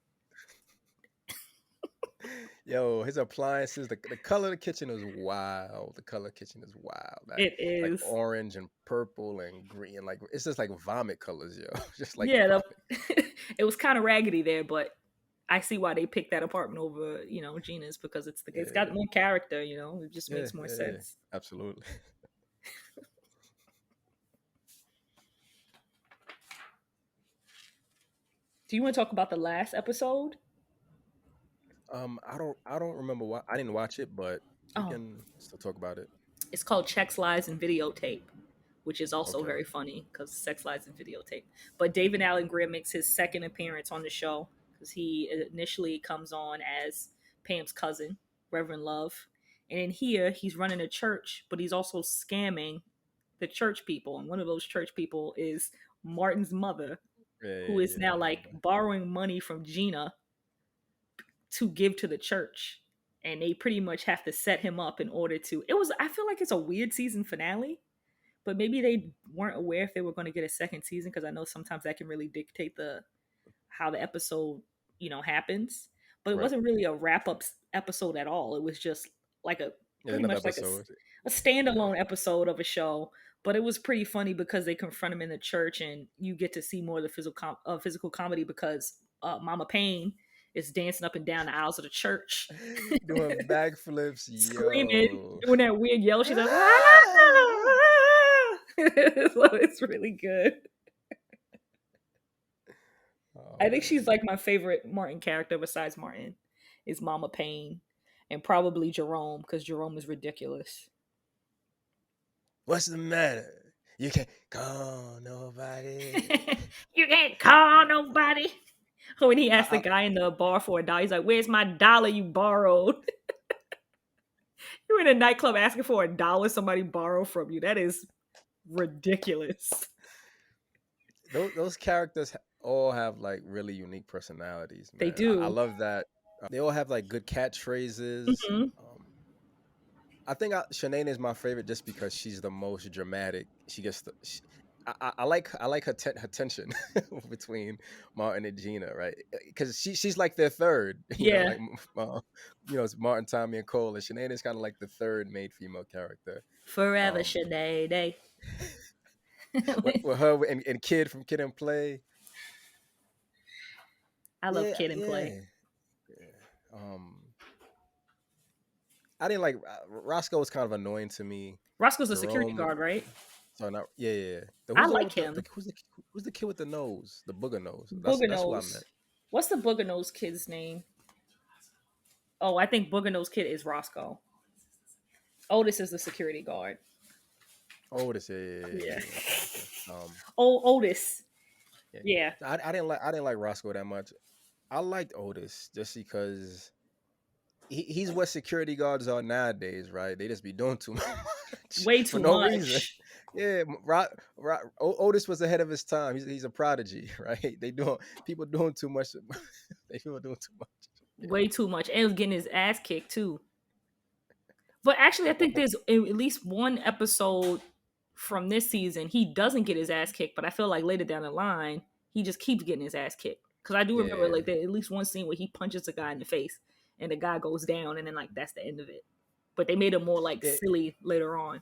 Yo, his appliances, the color of the kitchen is wild. The color of the kitchen is wild. It Like is. orange and purple and green. Like it's just like vomit colors, yo. Just like Yeah, vomit. it was kind of raggedy there, but I see why they picked that apartment over, Gina's because it's got Yeah, more character. It just yeah, makes more yeah, yeah. sense. Absolutely. Do you want to talk about the last episode? I don't remember why I didn't watch it, but we Oh, can still talk about it. it's called Checks, Lies, and Videotape, which is also Okay. very funny because sex, lies, and videotape. But David Allen Greer makes his second appearance on the show because he initially comes on as Pam's cousin, Reverend Love. And in here, he's running a church, but he's also scamming the church people. And one of those church people is Martin's mother, Yeah, who yeah, is yeah, now I like remember. borrowing money from Gina to give to the church. And they pretty much have to set him up in order to. I feel like it's a weird season finale, but maybe they weren't aware if they were going to get a second season because I know sometimes that can really dictate the how the episode happens. But it Right. wasn't really a wrap up episode at all. It was just like a Yeah, pretty another much like episode. a Yeah. standalone episode of a show. But it was pretty funny because they confront him in the church, and you get to see more of the physical comedy because Mama Payne is dancing up and down the aisles of the church, Doing backflips, screaming, yo. doing that weird yell. She's like, ah! Ah! So it's really good. Oh I think she's man. like my favorite Martin character besides Martin is Mama Payne and probably Jerome because Jerome is ridiculous. What's the matter? You can't call nobody. You can't call nobody. When he asked the I, guy in the bar for a dollar, he's like, "Where's my dollar you borrowed?" You're in a nightclub asking for a dollar somebody borrowed from you. That is ridiculous. those characters all have like really unique personalities, They man. I do. love that. They all have like good catchphrases. Hmm. I think Shanae is my favorite just because she's the most dramatic. She gets the. I like her tension between Martin and Gina, right? Because she's like their third, Yeah. like it's Martin, Tommy, and Cole, and Shanae is kind of like the third main female character. Forever Um, Sinead. with her and Kid from Kid and Play, I love yeah, Kid and Play. yeah, yeah. I didn't like Roscoe was kind of annoying to me. Roscoe's a security Jerome, guard, right? so not yeah, yeah. Yeah. I Who's the one like with the, him. who's the kid with the nose, the booger nose? Booger That's who I Nose. meant. What's the Booger Nose kid's name? Oh, I think Booger Nose kid is Roscoe. Otis is the security guard. Oh, this, yeah, yeah, yeah, Yeah. yeah, yeah. Okay, okay. Oh, Otis. Yeah. Yeah. I didn't like Roscoe that much. I liked Otis just because he's what security guards are nowadays, right? They just be doing too much Way for too no reason. much. Yeah, Otis was ahead of his time. He's a prodigy, right? People doing too much. They people doing too much. Yeah. Way too much. And he was getting his ass kicked too. But actually, I think there's at least one episode from this season he doesn't get his ass kicked, but I feel like later down the line he just keeps getting his ass kicked. Because I do remember Yeah, like there at least one scene where he punches a guy in the face and the guy goes down, and then like that's the end of it. But they made it more like it, silly later on.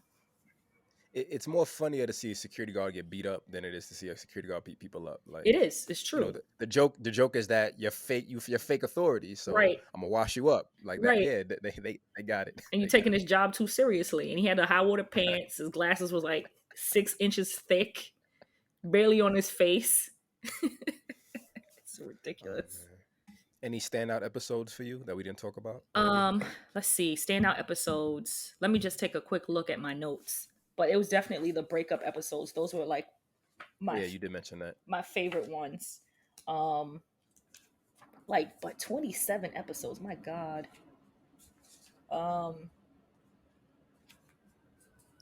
it's more funnier to see a security guard get beat up than it is to see a security guard beat people up. It Like, is. It's you know, true. the joke is that you're fake authority, so Right. I'm gonna wash you up like that. Right. Yeah, they got it. And you're They got taking it. his job too seriously. And he had the high water Right. pants. His glasses was like 6 inches thick, barely on his face. It's Oh ridiculous. man. Any standout episodes for you that we didn't talk about already? Um, let's see, standout episodes. Let me just take a quick look at my notes. But it was definitely the breakup episodes. Those were like my Yeah, you did mention that. my favorite ones. Um, like but 27 episodes. My God. Um,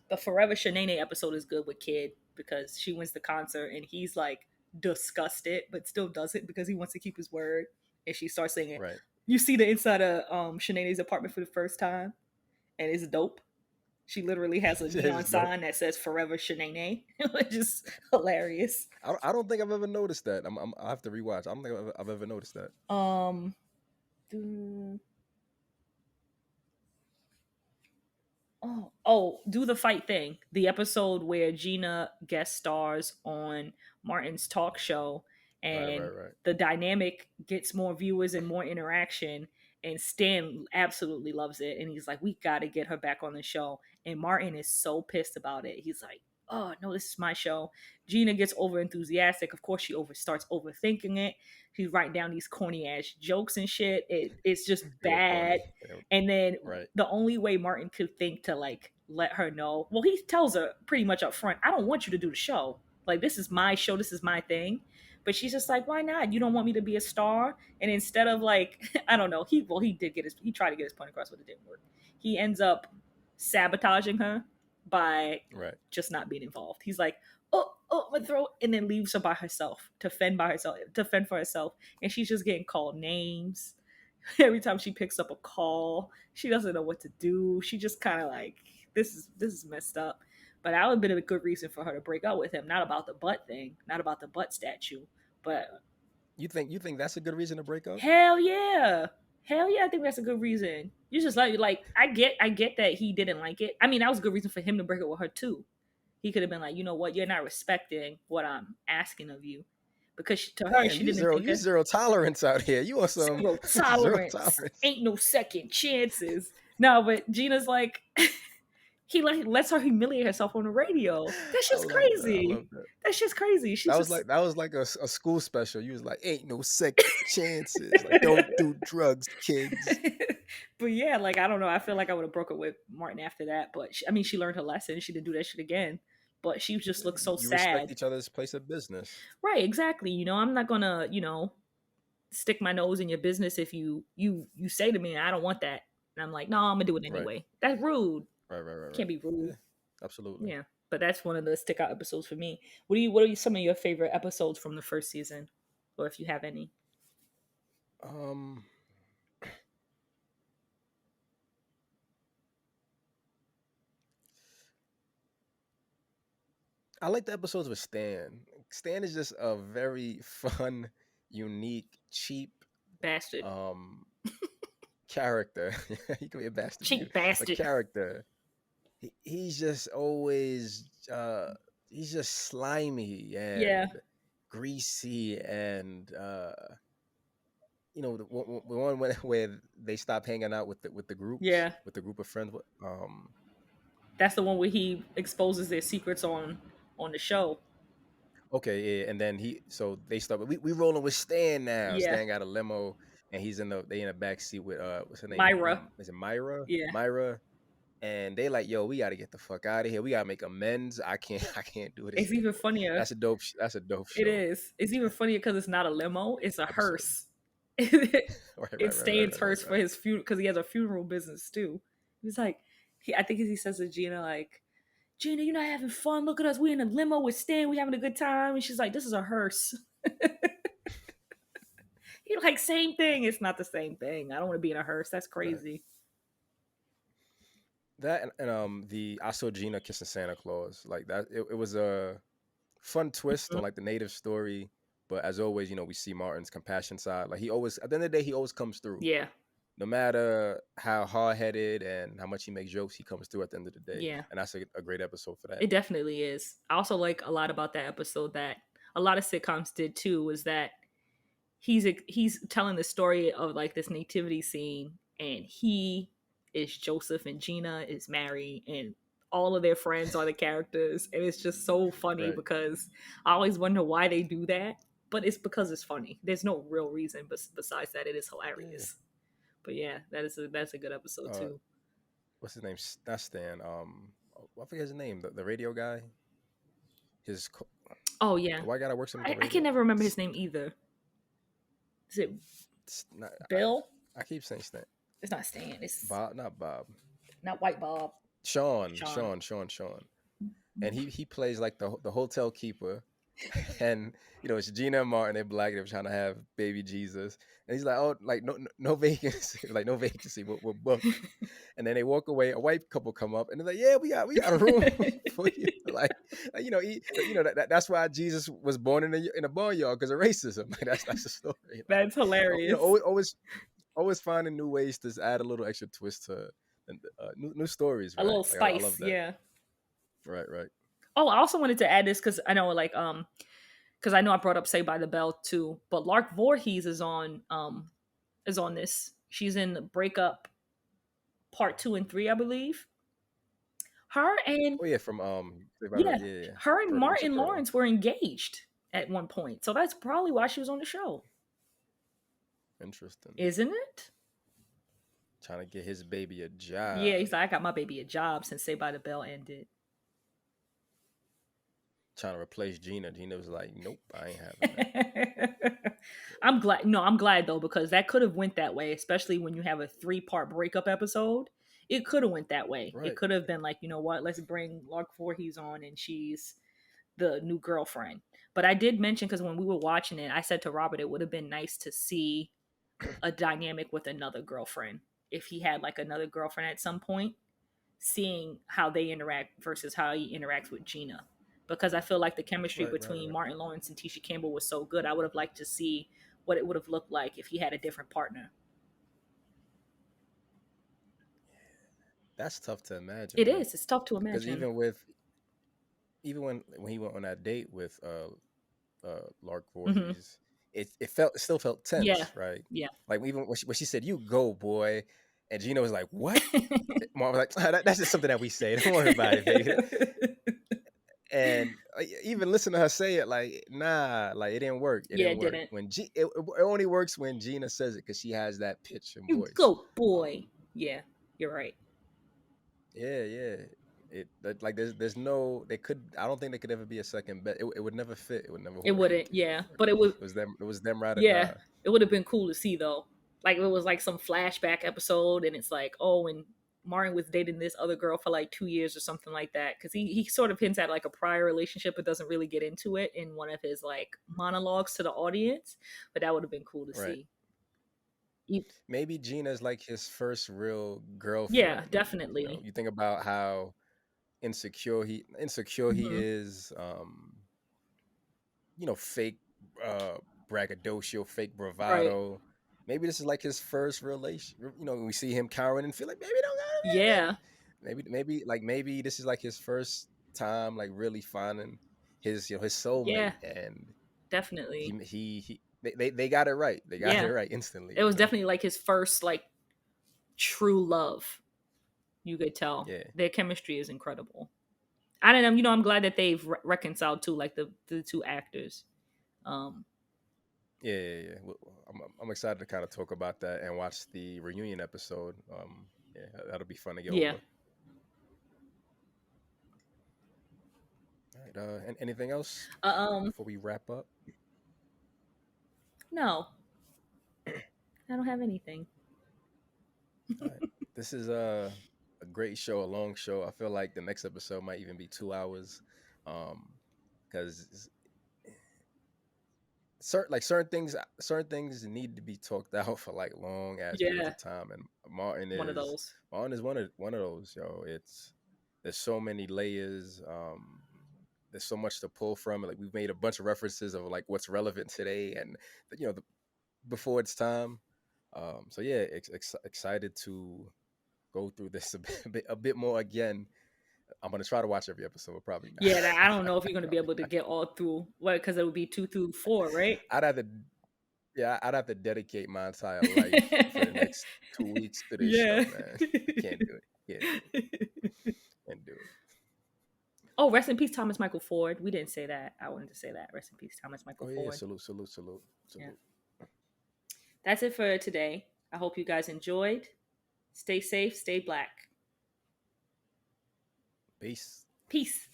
the Forever Shanae episode is good with Kid because she wins the concert and he's like disgusted, but still does it because he wants to keep his word. And she starts singing. Right. You see the inside of Shanae's apartment for the first time, and it's dope. She literally has a neon It's dope. sign that says "Forever Shanae," which is hilarious. I don't think I've ever noticed that. I have to rewatch. I don't think I've ever noticed that. Um, do, do the fight thing. The episode where Gina guest stars on Martin's talk show, Right, right, and right. the dynamic gets more viewers and more interaction. And Stan absolutely loves it, and he's like, "We got to get her back on the show." And Martin is so pissed about it. He's like, "Oh no, this is my show." Gina gets over enthusiastic. Of course, she starts overthinking it. She's writing down these corny ass jokes and shit. It's just Real bad. corny. Yeah, And then right. the only way Martin could think to like let her know, well, he tells her pretty much up front, I don't want you to do the show. Like, this is my show, this is my thing. But she's just like, why not? You don't want me to be a star? And instead of like, I don't know, he tried to get his point across, but it didn't work. He ends up sabotaging her by Right. just not being involved. He's like, oh, my throat, and then leaves her by herself to fend for herself. And she's just getting called names. Every time she picks up a call, she doesn't know what to do. She just kind of like, this is messed up. But that would have been a good reason for her to break up with him. Not about the butt thing, not about the butt statue, but You think that's a good reason to break up? hell yeah, hell yeah, I think that's a good reason. You just like I get that he didn't like it. I mean, that was a good reason for him to break up with her too. He could have been like, you know what, you're not respecting what I'm asking of you, because to her Damn, she you didn't zero think you it. zero tolerance out here. You want some Zero zero tolerance. tolerance? Ain't no second chances. No, but Gina's like, he like lets her humiliate herself on the radio. That's I just love that. I love crazy. that. That's just crazy. She's just, That was like a school special. You was like, ain't no second chances. Like, don't do drugs, kids. but yeah, like I don't know. I feel like I would have broke up with Martin after that. But I mean, she learned her lesson. She didn't do that shit again. But she just looks so You respect sad. each other's place of business. Right? Exactly. I'm not gonna stick my nose in your business if you say to me, I don't want that, and I'm like, no, I'm gonna do it Right. anyway. That's rude. Right, right, right, Can't right. be rude. Yeah, absolutely. Yeah, but that's one of the stick out episodes for me. What are some of your favorite episodes from the first season, or if you have any? Um, I like the episodes with Stan. Stan is just a very fun, unique, cheap Bastard. um character. He can be a bastard too, Cheap but bastard. character. He's just always he's just slimy Yeah, and greasy and the one where they stop hanging out with the groups yeah. with the group of friends. That's the one where he exposes their secrets on the show. Okay, yeah, and then they start. We rolling with Stan now. Yeah, Stan got a limo, and they in the back seat with what's her name? Myra. Is it Myra? Yeah, Myra. And they like, yo, we got to get the fuck out of here. We got to make amends. I can't I can't do this it's even anymore. funnier. That's a dope It show is. It's even funnier because it's not a limo; it's a episode. hearse. Right, right, It right, right, Stan's right, right, hearse for right. his funeral because he has a funeral business too. He's like, I think he says to Gina like, Gina, you're not having fun. Look at us. We in a limo with Stan. We having a good time. And she's like, this is a hearse. You're like, same thing. It's not the same thing. I don't want to be in a hearse. That's Right. crazy. That and the I saw Gina kissing Santa Claus like that. It was a fun twist Mhm. on like the native story, but as always, we see Martin's compassion side. Like he always, at the end of the day, he always comes through. Yeah, No matter how hard headed and how much he makes jokes, he comes through at the end of the day, yeah, and that's a great episode for that. it definitely is. I also like a lot about that episode that a lot of sitcoms did too was that he's telling the story of like this nativity scene, and he is Joseph and Gina is Mary, and all of their friends are the characters, and it's just so funny Right. because I always wonder why they do that, but it's because it's funny. There's no real reason, but besides that, it is Yeah. hilarious. But yeah, that's a good episode Uh, too. what's his name? Not Stan. I forget his name. The radio guy. His Oh yeah, the white guy that works on the I can radio. never remember his name either. Is it It's not, Bill? I keep saying Stan. It's not Stan. It's Bob, not Bob. not White Bob. Sean, Sean. Sean, Sean, Sean. And he plays like the hotel keeper, and it's Gina and Martin. They're black. They're trying to have baby Jesus, and he's like, "Oh, like no vacancy, like no vacancy. We're booked." And then they walk away. A white couple come up, and they're like, "Yeah, we got a room for you." That's why Jesus was born in a barnyard because of racism. Like that's the story. Like That's hilarious. always finding new ways to add a little extra twist to and new stories, A right? little Like I love spice, that. yeah. Right, right. Oh, I also wanted to add this because I know, like, because I know I brought up Say by the Bell too, but Lark Voorhees is on this. She's in Breakup Part 2 and 3, I believe. Her and Oh yeah, from yeah, yeah, yeah. her and Turtle Ninja Martin Turtle. Lawrence were engaged at one point, so that's probably why she was on the show, Interesting. isn't it? Trying to get his baby a Yeah, job. he's like, I got my baby a job since Say by the Bell ended. Trying to replace Gina. Gina was like, "Nope, I ain't having that." I'm glad. No, I'm glad though because that could have went that way, especially when you have a 3-part breakup episode. It could have went that way. It Right. could have been like, you know what? Let's bring Lark Voorhees on, and she's the new girlfriend. But I did mention because when we were watching it, I said to Robert, it would have been nice to see a dynamic with another girlfriend if he had like another girlfriend at some point, seeing how they interact versus how he interacts with Gina. Because I feel like the chemistry Right, right, between right. Martin Lawrence and Tisha Campbell was so good. I would have liked to see what it would have looked like if he had a different partner. That's tough to imagine, It right? is. It's tough to Because imagine. even when he went on that date with Lark Hmm. Voorhees, it still felt Yeah. tense, right? Yeah. Like even when she said, "You go, boy," and Gina was like, "What?" Mom was like, That's just something that we say. Don't worry about it, baby." And even listen to her say it, like, nah, like it didn't work. It Yeah, didn't it work. didn't. It only works when Gina says it because she has that pitch and You voice. go, boy. Yeah, you're right. Yeah, yeah. Like there's no they could I don't think there could ever be a second bet. It would never fit. It would never It work. wouldn't. It would Yeah, never work. but it was. It was them ride or Yeah, die. it would have been cool to see though. Like it was like some flashback episode, and it's like, oh, and Martin was dating this other girl for like 2 years or something like that. Because he sort of hints at like a prior relationship, but doesn't really get into it in one of his like monologues to the audience. But that would have been cool to Right. see. You- Maybe Gina's like his first real yeah, girlfriend. definitely. You think about how insecure he Hmm. is, fake uh braggadocio, fake Right. bravado. Maybe this is like his first relation. We see him cowering and feel like maybe don't got Yeah. it. Maybe this is like his first time like really finding his soulmate, Yeah. and Definitely. they got it right. They got it Yeah. right instantly. It was definitely like his first like true love. You could tell Yeah, their chemistry is incredible. I don't know. I'm glad that they've reconciled too, like the two actors. Um, yeah. I'm excited to kind of talk about that and watch the reunion episode. Yeah, that'll be fun to get yeah. over. All right. And anything else Uh, um, before we wrap up? no, I don't have anything. All right. This is a great show, a long show. I feel like the next episode might even be 2 hours, because certain things need to be talked out for like long ass periods Yeah, of time, and one of those. Martin is one of those. Yo, it's there's so many layers. There's so much to pull from. Like we've made a bunch of references of like what's relevant today, and before its time. So yeah, excited to go through this a bit more again. I'm gonna try to watch every episode, probably not. Yeah, I don't know if you're going to be able to get all through. What? Because it would be 2 through 4, right? I'd have to, yeah, I'd have to dedicate my entire life for the next 2 weeks to this show, Yeah. man. I can't do it. Can't do it. Can't do it. Oh, rest in peace, Thomas Michael Ford. We didn't say that. I wanted to say that. Rest in peace, Thomas Michael Oh yeah, Ford. salute, salute, salute, Yeah. salute. That's it for today. I hope you guys enjoyed. Stay safe, stay black. Peace. Peace.